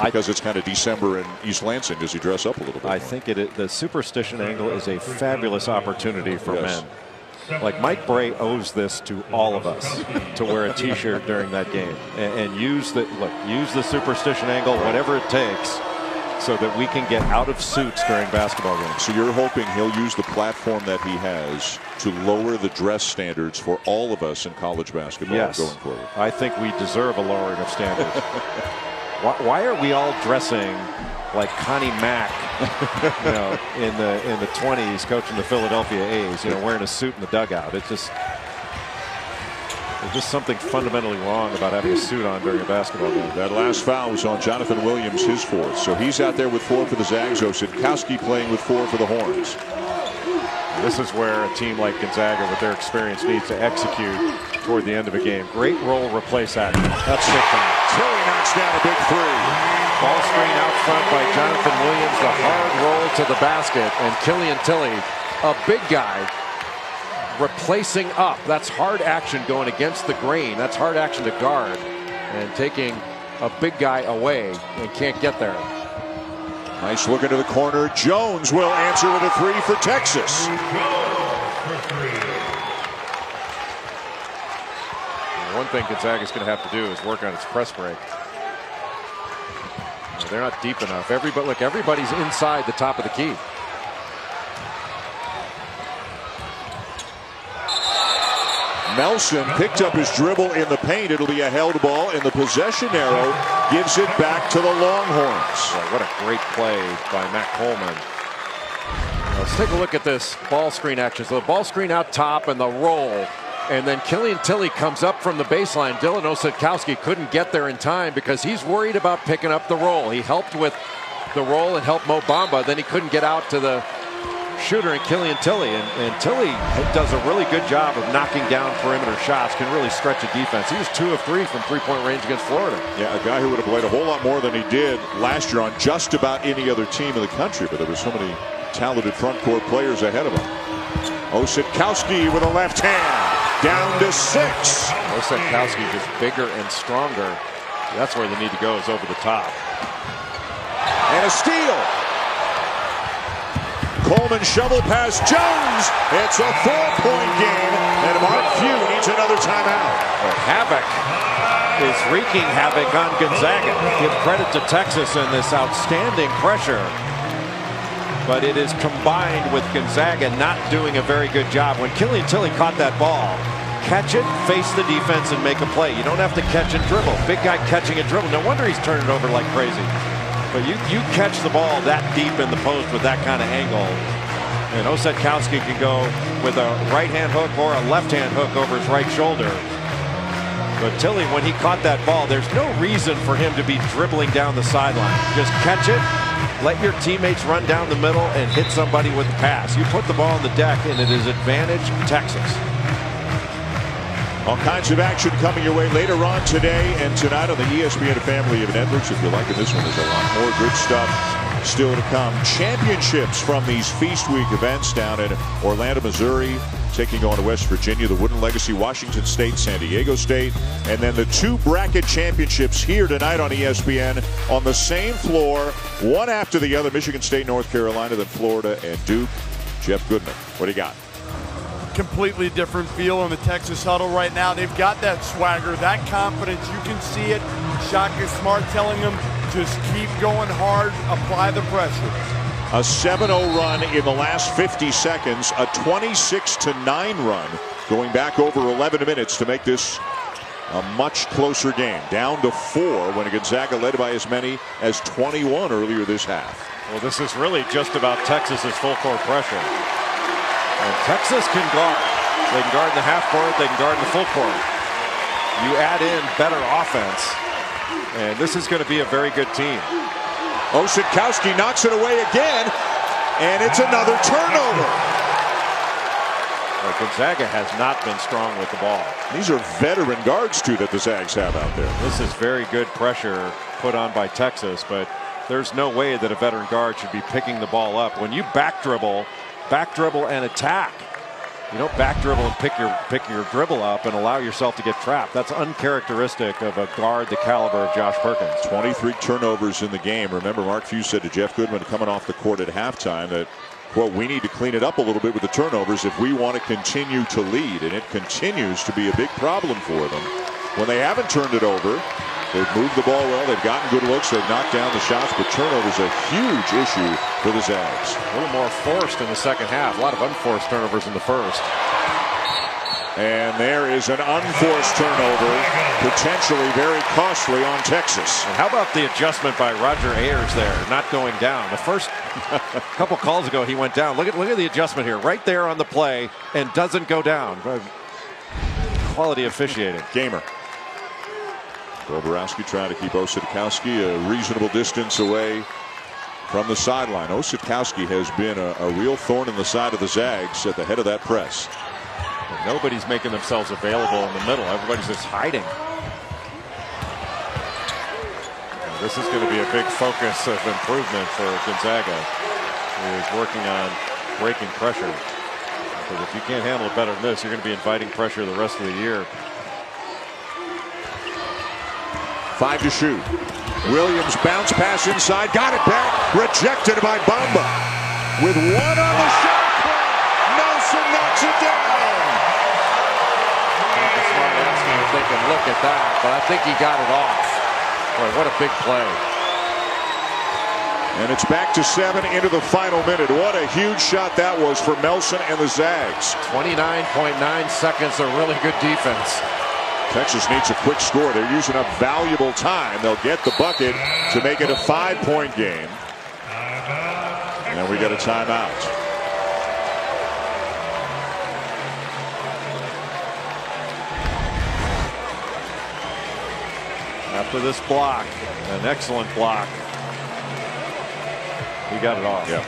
because it's kind of December in East Lansing, does he dress up a little bit? I think the superstition angle is a fabulous opportunity for men. Like Mike Brey owes this to all of us to wear a T-shirt during that game and use the superstition angle, whatever it takes, so that we can get out of suits during basketball games. So you're hoping he'll use the platform that he has to lower the dress standards for all of us in college basketball going forward. I think we deserve a lowering of standards. Why are we all dressing like Connie Mack, in the 20s, coaching the Philadelphia A's, wearing a suit in the dugout? There's just something fundamentally wrong about having a suit on during a basketball game. That last foul was on Jonathan Williams, his 4th. So he's out there with 4 for the Zags. Osadkowski playing with 4 for the Horns. This is where a team like Gonzaga, with their experience, needs to execute toward the end of a game. Great roll replace action. That's it. Tilly knocks down a big 3. Ball screen out front by Jonathan Williams. The hard roll to the basket, and Killian Tilly, a big guy, replacing up. That's hard action going against the grain. That's hard action to guard, and taking a big guy away and can't get there. Nice look into the corner. Jones will answer with a 3 for Texas. One thing Gonzaga's going to have to do is work on its press break. They're not deep enough. Everybody's inside the top of the key. Nelson picked up his dribble in the paint. It'll be a held ball, and the possession arrow gives it back to the Longhorns. Well, what a great play by Matt Coleman. Let's take a look at this ball screen action. So the ball screen out top and the roll. And then Killian Tilly comes up from the baseline. Dylan Osadkowski couldn't get there in time because he's worried about picking up the roll. He helped with the roll and helped Mo Bamba. Then he couldn't get out to the shooter and Killian Tilly. And Tilly does a really good job of knocking down perimeter shots, can really stretch a defense. He was 2 of 3 from three-point range against Florida. Yeah, a guy who would have played a whole lot more than he did last year on just about any other team in the country, but there were so many talented front court players ahead of him. Osadkowski with a left hand. Down to 6. Osadkowski just bigger and stronger. That's where they need to go, is over the top. And a steal. Coleman shovel pass Jones. It's a 4-point game, and Mark Few needs another timeout. Well, havoc is wreaking havoc on Gonzaga. Give credit to Texas in this outstanding pressure. But it is combined with Gonzaga not doing a very good job. When Killian Tilly caught that ball, catch it, face the defense, and make a play. You don't have to catch and dribble. Big guy catching and dribble. No wonder he's turning it over like crazy. But you catch the ball that deep in the post with that kind of angle. And Osetkowski can go with a right-hand hook or a left-hand hook over his right shoulder. But Tilly, when he caught that ball, there's no reason for him to be dribbling down the sideline. Just catch it, let your teammates run down the middle, and hit somebody with the pass. You put the ball on the deck, and it is advantage Texas. All kinds of action coming your way later on today and tonight on the ESPN family of networks. If you're liking this one, there's a lot more good stuff still to come. Championships from these Feast Week events down in Orlando, Missouri, taking on West Virginia, the Wooden Legacy, Washington State, San Diego State, and then the 2 bracket championships here tonight on ESPN on the same floor, one after the other. Michigan State, North Carolina, then Florida and Duke. Jeff Goodman, what do you got? Completely different feel in the Texas huddle right now. They've got that swagger, that confidence. You can see it. Shaka Smart telling them, just keep going hard, apply the pressure. A 7-0 run in the last 50 seconds, a 26-9 run going back over 11 minutes to make this a much closer game. Down to 4 when Gonzaga led by as many as 21 earlier this half. Well, this is really just about Texas's full court pressure. And Texas can guard. They can guard in the half court, they can guard in the full court. You add in better offense, and this is going to be a very good team. Osetkowski knocks it away again, and it's another turnover. Well, Gonzaga has not been strong with the ball. These are veteran guards, too, that the Zags have out there. This is very good pressure put on by Texas, but there's no way that a veteran guard should be picking the ball up. When you back dribble and attack. You don't back dribble and pick your dribble up and allow yourself to get trapped. That's uncharacteristic of a guard the caliber of Josh Perkins. 23 turnovers in the game. Remember, Mark Few said to Jeff Goodman coming off the court at halftime that, quote, we need to clean it up a little bit with the turnovers if we want to continue to lead. And it continues to be a big problem for them. When they haven't turned it over, they've moved the ball well. They've gotten good looks. They've knocked down the shots. But turnovers a huge issue for the Zags. A little more forced in the second half. A lot of unforced turnovers in the first. And there is an unforced turnover, potentially very costly on Texas. And how about the adjustment by Roger Ayers there, not going down? The first couple calls ago, he went down. Look at the adjustment here, right there on the play, and doesn't go down. Quality officiating. Gamer. Boborowski trying to keep Osetkowski a reasonable distance away from the sideline. Osetkowski has been a real thorn in the side of the Zags at the head of that press. And nobody's making themselves available in the middle. Everybody's just hiding. And this is going to be a big focus of improvement for Gonzaga, who is working on breaking pressure. Because if you can't handle it better than this, you're going to be inviting pressure the rest of the year. 5 to shoot. Williams bounce pass inside, got it back, rejected by Bamba. With 1 on the shot clock, Nelson knocks it down. Smart asking if they can look at that, but I think he got it off. Boy, what a big play. And it's back to 7 into the final minute. What a huge shot that was for Melson and the Zags. 29.9 seconds of really good defense. Texas needs a quick score. They're using up valuable time. They'll get the bucket to make it a 5-point game. And then we got a timeout. After this block, an excellent block, he got it off. Yeah.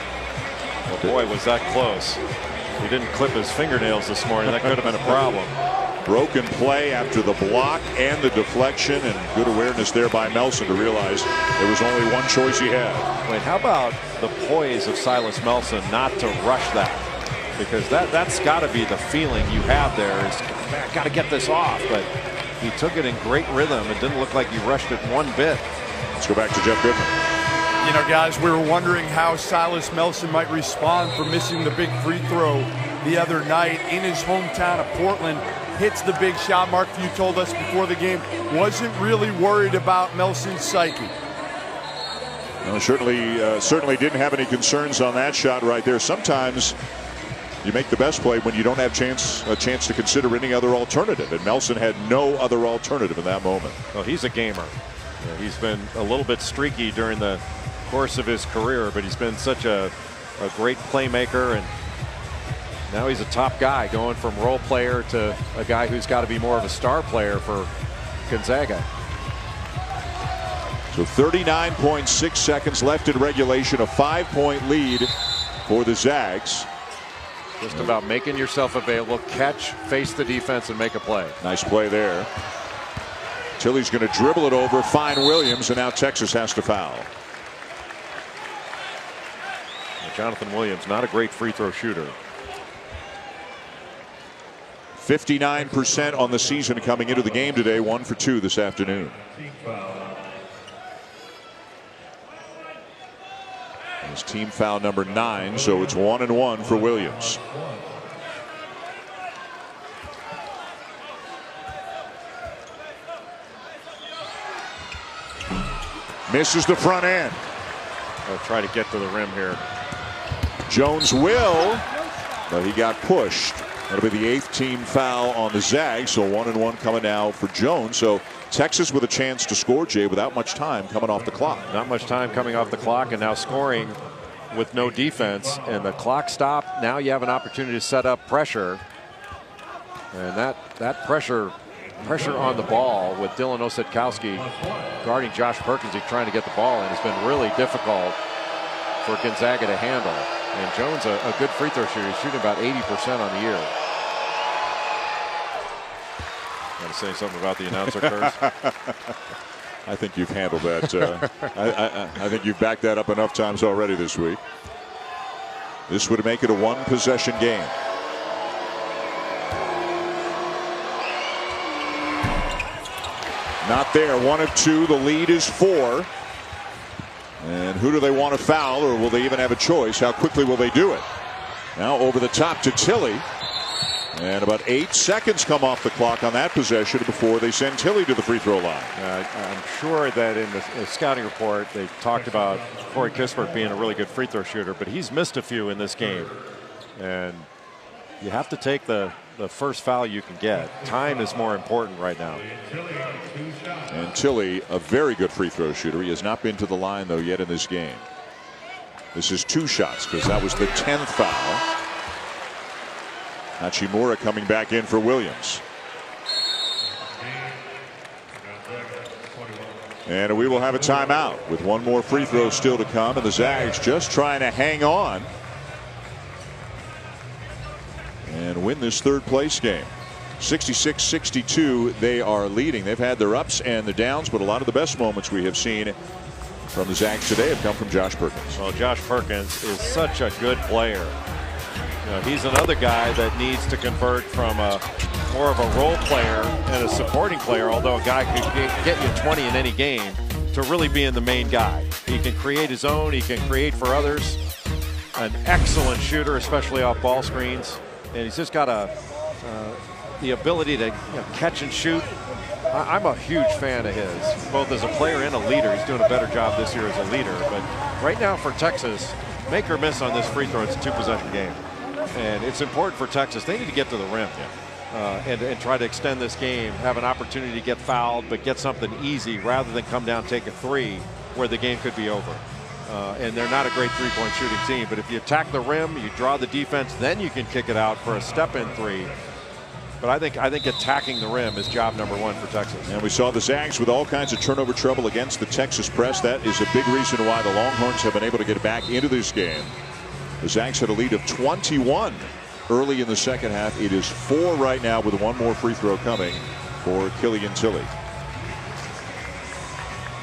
Well, boy, was that close. He didn't clip his fingernails this morning. That could have been a problem. Broken play after the block and the deflection, and good awareness there by Melson to realize there was only one choice he had. Wait, how about the poise of Silas Melson not to rush that? Because that's got to be the feeling you have there is, man, I got to get this off. But he took it in great rhythm. It didn't look like he rushed it one bit. Let's go back to Jeff Goodman. You know, guys, we were wondering how Silas Melson might respond for missing the big free throw the other night in his hometown of Portland. Hits the big shot. Mark Few told us before the game wasn't really worried about Melson's psyche. No, certainly didn't have any concerns on that shot right there. Sometimes you make the best play when you don't have a chance to consider any other alternative. And Melson had no other alternative in that moment. Well, he's a gamer. He's been a little bit streaky during the course of his career, but he's been such a great playmaker, and now he's a top guy, going from role player to a guy who's got to be more of a star player for Gonzaga. So 39.6 seconds left in regulation, a 5-point lead for the Zags. Just about making yourself available, catch, face the defense, and make a play. Nice play there. Tilly's going to dribble it over, find Williams, and now Texas has to foul. Jonathan Williams, not a great free throw shooter. 59% on the season coming into the game today, 1 for 2 this afternoon. His team foul number 9, so it's 1 and 1 for Williams. Misses the front end. I'll try to get to the rim here. Jones will, but he got pushed. That'll be the 8th team foul on the Zags, so 1 and 1 coming now for Jones. So Texas with a chance to score, Jay, without much time coming off the clock. Not much time coming off the clock, and now scoring with no defense, and the clock stopped. Now you have an opportunity to set up pressure, and that pressure on the ball with Dylan Osetkowski guarding Josh Perkins, he's trying to get the ball in, has been really difficult for Gonzaga to handle. And Jones, a good free throw shooter. He's shooting about 80% on the year. Want to say something about the announcer curse? I think you've handled that. I think you've backed that up enough times already this week. This would make it a 1-possession game. Not there. 1 of 2. The lead is 4. And who do they want to foul, or will they even have a choice? How quickly will they do it? Now over the top to Tilly. And about 8 seconds come off the clock on that possession before they send Tilly to the free throw line. I'm sure that in the scouting report they talked about Corey Kispert being a really good free throw shooter, but he's missed a few in this game. And you have to take the first foul you can get. Time is more important right now. And Tilly, a very good free throw shooter. He has not been to the line, though, yet in this game. This is 2 shots because that was the 10th foul. Hachimura coming back in for Williams. And we will have a timeout with 1 more free throw still to come, and the Zags just trying to hang on and win this 3rd place game. 66-62, they are leading. They've had their ups and the downs, but a lot of the best moments we have seen from the Zags today have come from Josh Perkins. Well, Josh Perkins is such a good player. He's another guy that needs to convert from more of a role player and a supporting player, although a guy could get you 20 in any game, to really being the main guy. He can create his own. He can create for others. An excellent shooter, especially off ball screens. And he's just got the ability to catch and shoot. I'm a huge fan of his, both as a player and a leader. He's doing a better job this year as a leader. But right now for Texas, make or miss on this free throw, it's a 2-possession game. And it's important for Texas. They need to get to the rim and try to extend this game, have an opportunity to get fouled, but get something easy rather than come down, take a 3 where the game could be over. And they're not a great 3-point shooting team. But if you attack the rim, you draw the defense, then you can kick it out for a step-in 3. But I think attacking the rim is job number 1 for Texas. And we saw the Zags with all kinds of turnover trouble against the Texas press. That is a big reason why the Longhorns have been able to get back into this game. The Zags had a lead of 21 early in the second half. It is 4 right now with 1 more free throw coming for Killian Tilly.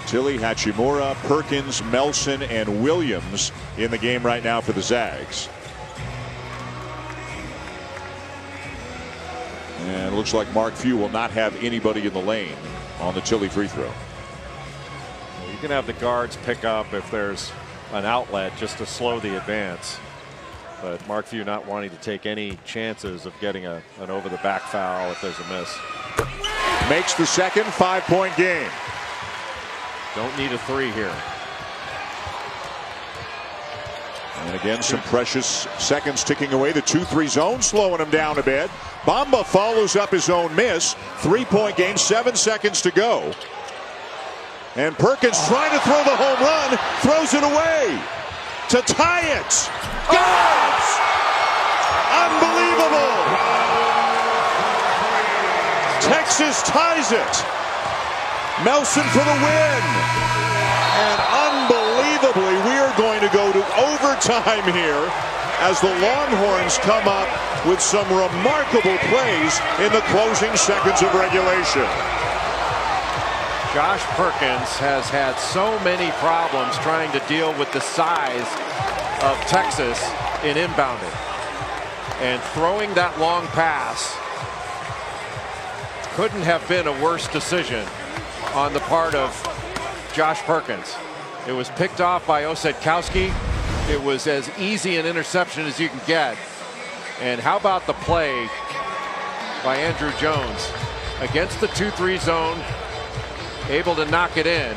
Tilly, Hachimura, Perkins, Melson, and Williams in the game right now for the Zags. And it looks like Mark Few will not have anybody in the lane on the Tilly free throw. You can have the guards pick up if there's an outlet just to slow the advance. But Mark Few not wanting to take any chances of getting an over-the-back foul if there's a miss. Makes the second 5-point game. Don't need a 3 here. And again, some precious seconds ticking away. The 2-3 zone slowing him down a bit. Bamba follows up his own miss. 3-point game, 7 seconds to go. And Perkins trying to throw the home run, throws it away to tie it. Goes! Unbelievable! Texas ties it. Melson for the win. And unbelievably, we are going to go to overtime here as the Longhorns come up with some remarkable plays in the closing seconds of regulation. Josh Perkins has had so many problems trying to deal with the size of Texas in inbounding. And throwing that long pass couldn't have been a worse decision on the part of Josh Perkins. It was picked off by Osetkowski. It was as easy an interception as you can get. And how about the play by Andrew Jones against the 2-3 zone, able to knock it in.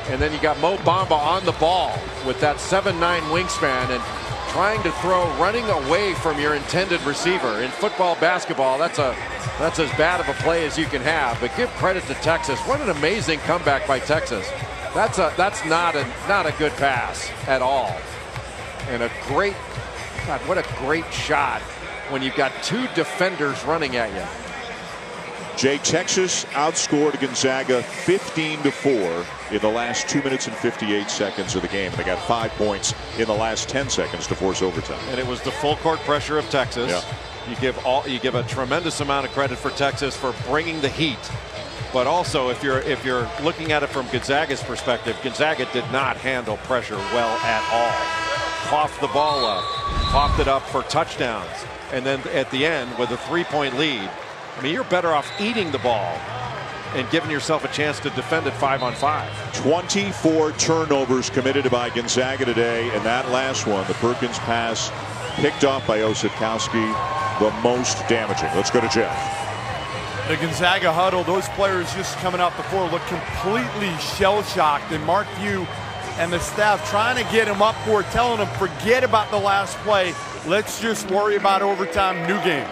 And then you got Mo Bamba on the ball with that 7'9" wingspan and trying to throw, running away from your intended receiver. In football, basketball, that's as bad of a play as you can have. But give credit to Texas. What an amazing comeback by Texas. That's not a good pass at all. And a great, God, what a great shot when you've got two defenders running at you. Jay, Texas outscored Gonzaga 15-4 in the last 2 minutes and 58 seconds of the game. They got 5 points in the last 10 seconds to force overtime. And it was the full court pressure of Texas. Yeah. You give a tremendous amount of credit for Texas for bringing the heat. But also, if you're looking at it from Gonzaga's perspective, Gonzaga did not handle pressure well at all. Coughed the ball up, coughed it up for touchdowns, and then at the end with a 3-point lead. I mean, you're better off eating the ball and giving yourself a chance to defend it 5-on-5. 24 turnovers committed by Gonzaga today, and that last one, the Perkins pass, picked off by Osetkowski, the most damaging. Let's go to Jeff. The Gonzaga huddle, those players just coming out the floor look completely shell-shocked, and Mark Few and the staff trying to get him up for it, telling him forget about the last play. Let's just worry about overtime, new game.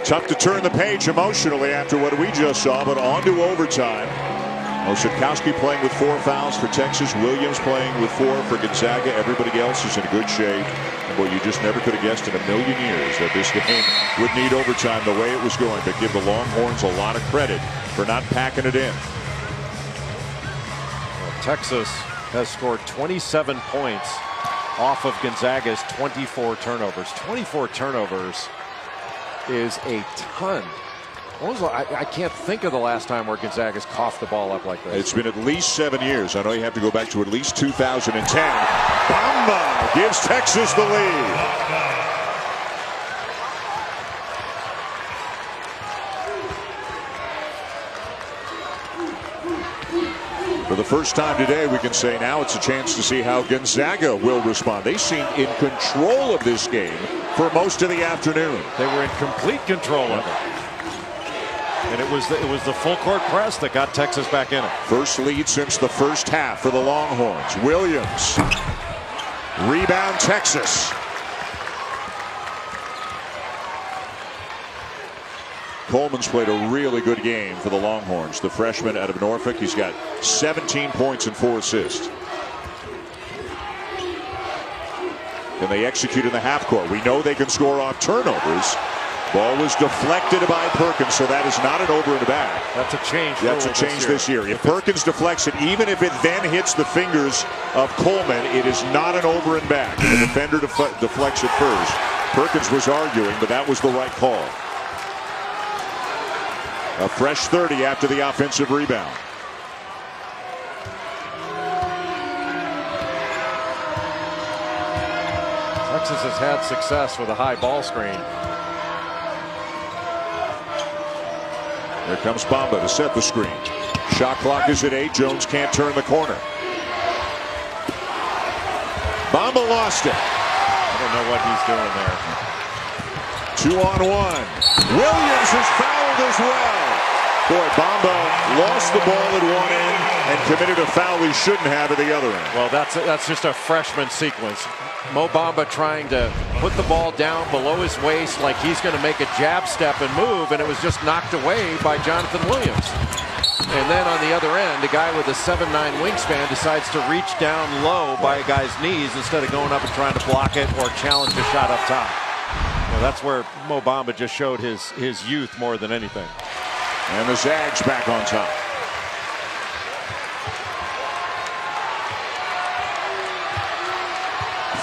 Tough to turn the page emotionally after what we just saw, but on to overtime. Osetkowski playing with 4 fouls for Texas. Williams playing with 4 for Gonzaga. Everybody else is in good shape. And boy, you just never could have guessed in a million years that this game would need overtime the way it was going. But give the Longhorns a lot of credit for not packing it in. Well, Texas has scored 27 points off of Gonzaga's 24 turnovers. 24 turnovers is a ton. I can't think of the last time where Gonzaga's coughed the ball up like this. It's been at least 7 years. I know you have to go back to at least 2010. Bamba gives Texas the lead. For the first time today, we can say now it's a chance to see how Gonzaga will respond. They seemed in control of this game for most of the afternoon. They were in complete control of it. And it was the full court press that got Texas back in it. First lead since the first half for the Longhorns. Williams. Rebound Texas. Coleman's played a really good game for the Longhorns. The freshman out of Norfolk. He's got 17 points and 4 assists. And they execute in the half court. We know they can score off turnovers. Ball was deflected by Perkins, so that is not an over and a back. That's a change. That's a change this year. If Perkins deflects it, even if it then hits the fingers of Coleman, it is not an over and back. The defender deflects it first. Perkins was arguing, but that was the right call. A fresh 30 after the offensive rebound. Texas has had success with a high ball screen. There comes Bamba to set the screen. Shot clock is at 8. Jones can't turn the corner. Bamba lost it. I don't know what he's doing there. 2-on-1. Williams is fouled as well. Boy, Bamba lost the ball at one end and committed a foul he shouldn't have at the other end. Well, that's just a freshman sequence. Mo Bamba trying to put the ball down below his waist like he's going to make a jab step and move, and it was just knocked away by Jonathan Williams. And then on the other end, a guy with a 7'9" wingspan decides to reach down low by a guy's knees instead of going up and trying to block it or challenge a shot up top. Well, that's where Mo Bamba just showed his youth more than anything. And the Zags back on top.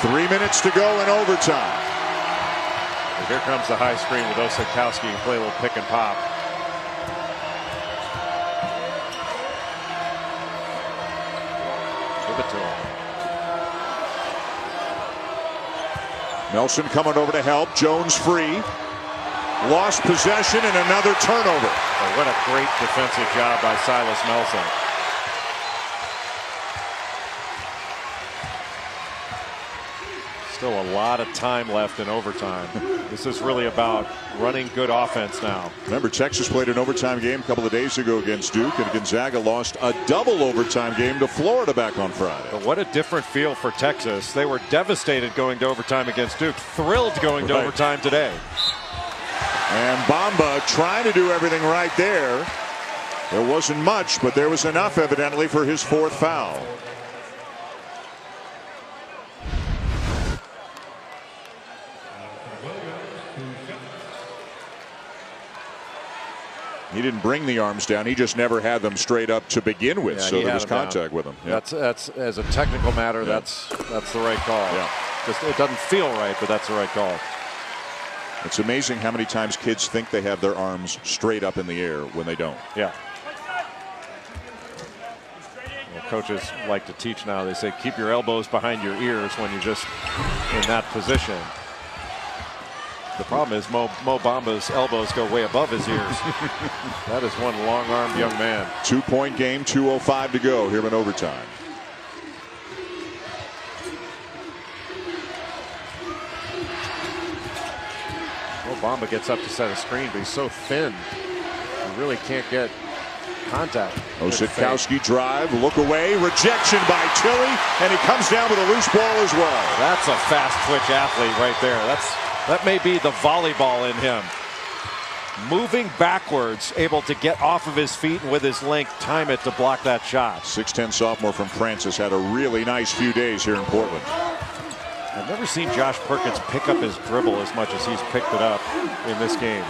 Three minutes to go in overtime. And here comes the high screen with Osadkowski and play a little pick and pop. Give it to him. Melson coming over to help. Jones free. Lost possession and another turnover. Oh, what a great defensive job by Silas Melson. Still a lot of time left in overtime. This is really about running good offense now. Remember, Texas played an overtime game a couple of days ago against Duke, and Gonzaga lost a double overtime game to Florida back on Friday. But what a different feel for Texas. They were devastated going to overtime against Duke, thrilled going to overtime today. And Bamba trying to do everything right there. There wasn't much, but there was enough evidently for his fourth foul. He didn't bring the arms down. He just never had them straight up to begin with. So there was contact with him. Yeah. That's as a technical matter. Yeah. That's the right call. Yeah. Just, it doesn't feel right, but that's the right call. It's amazing how many times kids think they have their arms straight up in the air when they don't. Yeah. Well, coaches like to teach now. They say keep your elbows behind your ears when you're just in that position. The problem is Mo Bamba's elbows go way above his ears. That is one long-armed young man. 2-point game, 2:05 to go here in overtime. Mo Bamba gets up to set a screen, but he's so thin, he really can't get contact. Osadkowski drive, look away, rejection by Tilly, and he comes down with a loose ball as well. That's a fast twitch athlete right there. That may be the volleyball in him. Moving backwards, able to get off of his feet and with his length time it to block that shot. 6'10" sophomore from Francis had a really nice few days here in Portland. I've never seen Josh Perkins pick up his dribble as much as he's picked it up in this game.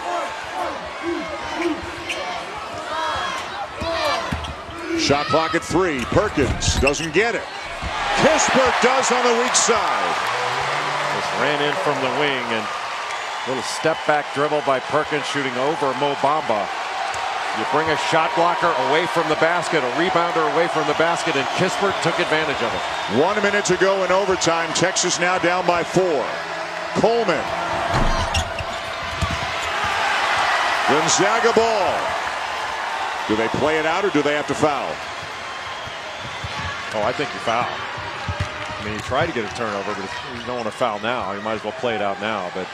Shot clock at 3. Perkins doesn't get it. Kispert does on the weak side. Just ran in from the wing and little step back dribble by Perkins shooting over Mo Bamba. You bring a shot blocker away from the basket, a rebounder away from the basket, and Kispert took advantage of it. 1 minute to go in overtime. Texas now down by 4. Coleman. Gonzaga ball. Do they play it out or do they have to foul? Oh, I think you foul. I mean, you try to get a turnover, but if you don't want to foul now, you might as well play it out now. But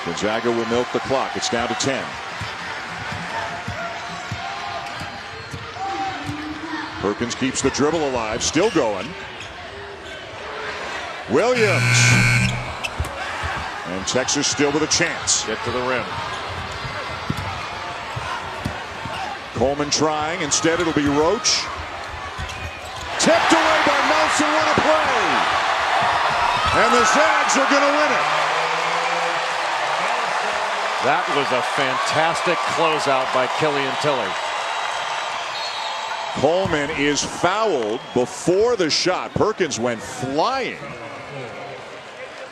Gonzaga will milk the clock. It's down to 10. Perkins keeps the dribble alive, still going. Williams. And Texas still with a chance. Get to the rim. Coleman trying. Instead, it'll be Roach. Tipped away by Melson. What a play. And the Zags are going to win it. That was a fantastic closeout by Killian Tilly. Coleman is fouled before the shot. Perkins went flying.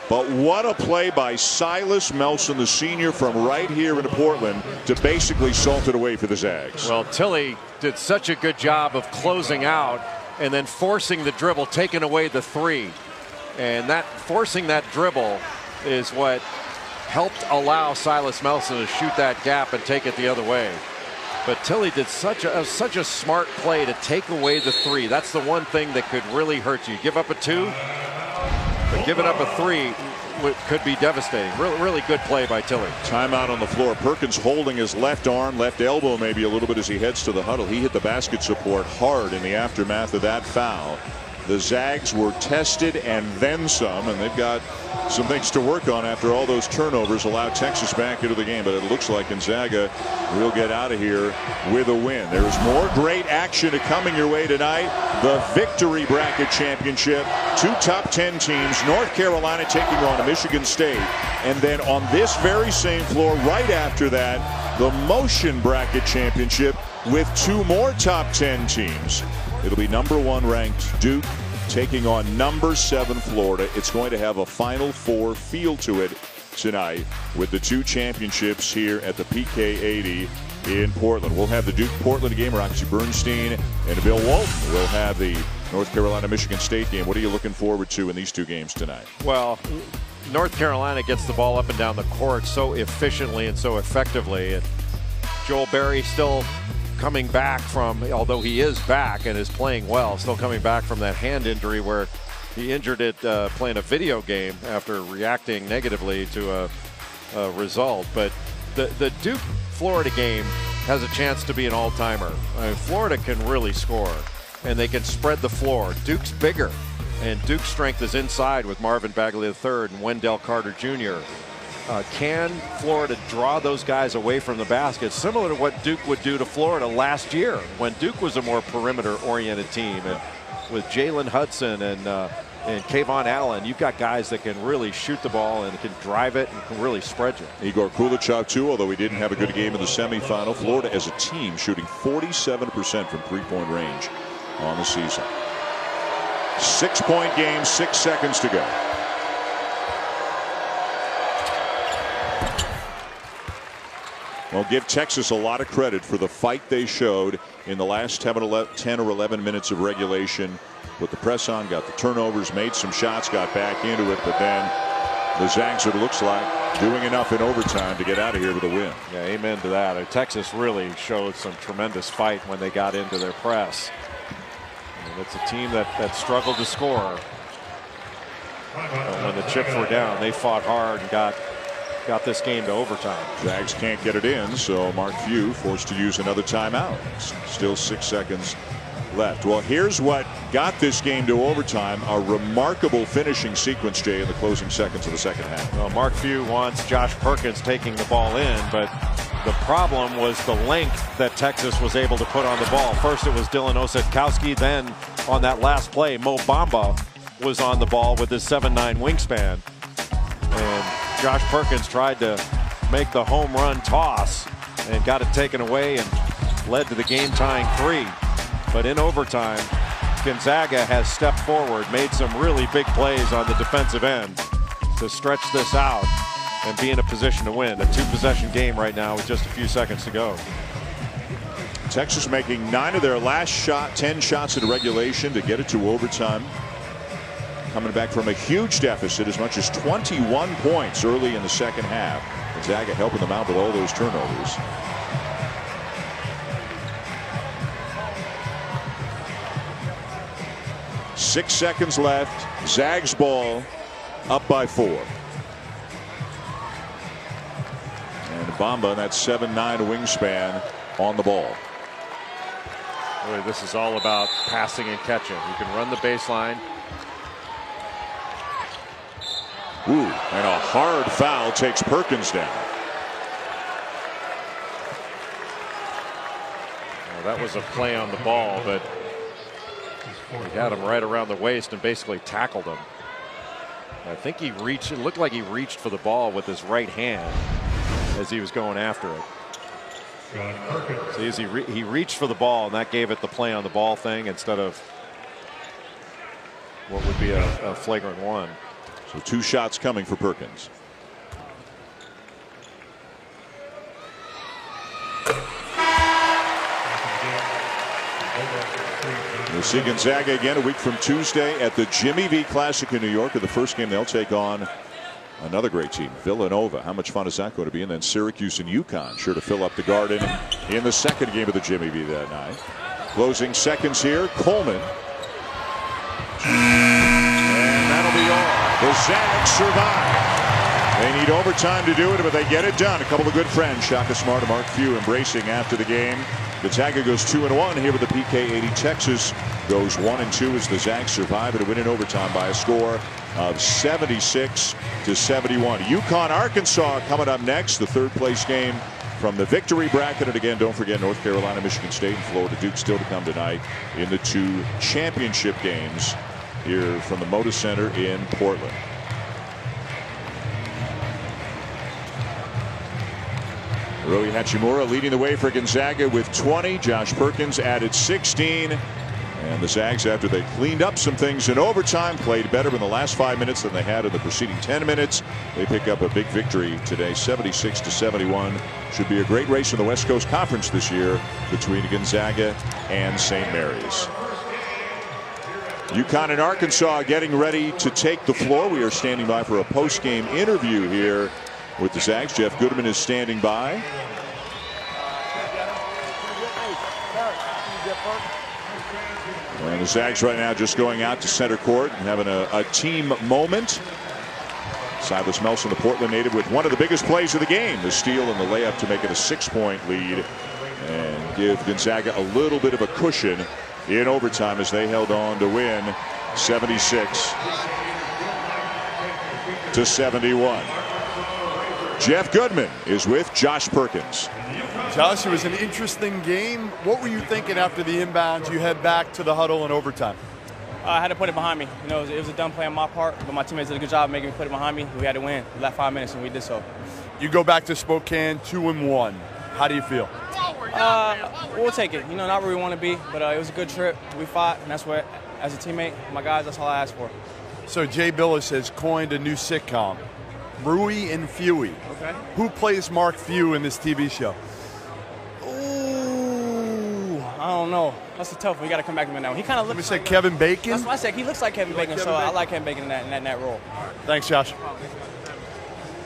But what a play by Silas Melson, the senior from right here in Portland, to basically salt it away for the Zags. Well, Tilly did such a good job of closing out and then forcing the dribble, taking away the three. And that forcing that dribble is what helped allow Silas Melson to shoot that gap and take it the other way. But Tilly did such a smart play to take away the three. That's the one thing that could really hurt you. Give up a 2, but giving up a 3, could be devastating. Really good play by Tilly. Timeout on the floor. Perkins holding his left arm, left elbow maybe a little bit as he heads to the huddle. He hit the basket support hard in the aftermath of that foul. The Zags were tested and then some, and they've got some things to work on after all those turnovers allowed Texas back into the game. But it looks like Gonzaga will get out of here with a win. There's more great action coming your way tonight. The Victory Bracket Championship. 2 top 10 teams. North Carolina taking on Michigan State. And then on this very same floor right after that, the Motion Bracket Championship with 2 more top 10 teams. It'll be #1 ranked Duke taking on #7 Florida. It's going to have a Final Four feel to it tonight with the 2 championships here at the PK80 in Portland. We'll have the Duke-Portland game. Roxy Bernstein and Bill Walton will have the North Carolina-Michigan State game. What are you looking forward to in these 2 games tonight? Well, North Carolina gets the ball up and down the court so efficiently and so effectively. And Joel Berry still coming back from, although he is back and is playing well, still coming back from that hand injury where he injured it playing a video game after reacting negatively to a result. But the Duke-Florida game has a chance to be an all-timer. I mean, Florida can really score, and they can spread the floor. Duke's bigger, and Duke's strength is inside with Marvin Bagley III and Wendell Carter Jr. Can Florida draw those guys away from the basket, similar to what Duke would do to Florida last year when Duke was a more perimeter-oriented team? And with Jalen Hudson and Kayvon Allen, you've got guys that can really shoot the ball and can drive it and can really spread you. Igor Kulichov, too, although he didn't have a good game in the semifinal. Florida as a team shooting 47% from three-point range on the season. 6-point game, 6 seconds to go. Well, give Texas a lot of credit for the fight they showed in the last 10 or 11 minutes of regulation. With the press on, got the turnovers, made some shots, got back into it, but then the Zags, it looks like, doing enough in overtime to get out of here with a win. Yeah, amen to that. Texas really showed some tremendous fight when they got into their press. And it's a team that struggled to score. But when the chips were down, they fought hard and got this game to overtime. Zags can't get it in, so Mark Few forced to use another timeout. Still 6 seconds left. Well, here's what got this game to overtime. A remarkable finishing sequence, Jay, in the closing seconds of the second half. Well, Mark Few wants Josh Perkins taking the ball in, but the problem was the length that Texas was able to put on the ball. First it was Dylan Osetkowski, then on that last play, Mo Bamba was on the ball with his 7'9" wingspan. And Josh Perkins tried to make the home run toss and got it taken away and led to the game-tying 3. But in overtime, Gonzaga has stepped forward, made some really big plays on the defensive end to stretch this out and be in a position to win. A 2-possession game right now with just a few seconds to go. Texas making 9 of their last 10 shots in regulation to get it to overtime. Coming back from a huge deficit, as much as 21 points early in the second half. Gonzaga helping them out with all those turnovers. Six seconds left. Zags ball, up by 4. And Bamba, that 7'9" wingspan, on the ball. Really, this is all about passing and catching. You can run the baseline. Ooh, and a hard foul takes Perkins down. Well, that was a play on the ball, but he had him right around the waist and basically tackled him. I think he reached, it looked like he reached for the ball with his right hand as he was going after it. So he reached for the ball, and that gave it the play on the ball thing instead of what would be a flagrant 1. So 2 shots coming for Perkins. We'll see Gonzaga again a week from Tuesday at the Jimmy V Classic in New York. In the first game, they'll take on another great team, Villanova. How much fun is that going to be? And then Syracuse and UConn, sure to fill up the Garden in the second game of the Jimmy V that night. Closing seconds here, Coleman. And that'll be all. The Zags survive. They need overtime to do it, but they get it done. A couple of good friends, Shaka Smart and Mark Few, embracing after the game. Gonzaga goes 2-1 here with the PK80. Texas goes 1-2 as the Zags survive and win in overtime by a score of 76-71. UConn, Arkansas coming up next, the third place game from the victory bracket. And again, don't forget North Carolina, Michigan State, and Florida Duke still to come tonight in the two championship games here from the Moda Center in Portland. Rui Hachimura leading the way for Gonzaga with 20. Josh Perkins added 16. And the Zags, after they cleaned up some things in overtime, played better in the last 5 minutes than they had in the preceding 10 minutes. They pick up a big victory today, 76-71. Should be a great race in the West Coast Conference this year between Gonzaga and St. Mary's. UConn and Arkansas getting ready to take the floor. We are standing by for a post-game interview here with the Zags. Jeff Goodman is standing by. And the Zags right now just going out to center court and having a team moment. Silas Melson, the Portland native, with one of the biggest plays of the game, the steal and the layup to make it a 6-point lead and give Gonzaga a little bit of a cushion in overtime as they held on to win 76-71. Jeff Goodman is with Josh Perkins. Josh, it was an interesting game. What were you thinking after the inbounds? You head back to the huddle in overtime. I had to put it behind me. You know, it was a dumb play on my part, but my teammates did a good job making me put it behind me. We had to win. We left 5 minutes, and we did so. You go back to Spokane 2-1. How do you feel? We'll take it. You know, not where we want to be, but it was a good trip. We fought, and that's what, as a teammate, my guys, that's all I asked for. So Jay Billis has coined a new sitcom, Rui and Fewy. Okay. Who plays Mark Few in this TV show? I don't know. That's a tough one. We got to come back to him now. He kind of looks. We said Kevin Bacon. That's what I said. He looks like Kevin Bacon, so I like Kevin Bacon in that role. Thanks, Josh.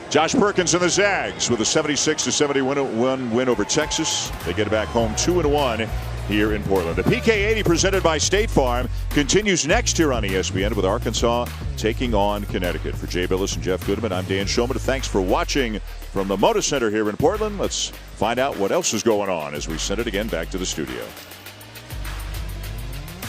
Josh Perkins and the Zags with a 76-71 win over Texas. They get it back home 2-1 here in Portland. The PK80 presented by State Farm continues next here on ESPN with Arkansas taking on Connecticut. For Jay Billis and Jeff Goodman, I'm Dan Shulman. Thanks for watching from the Moda Center here in Portland. Let's find out what else is going on as we send it again back to the studio.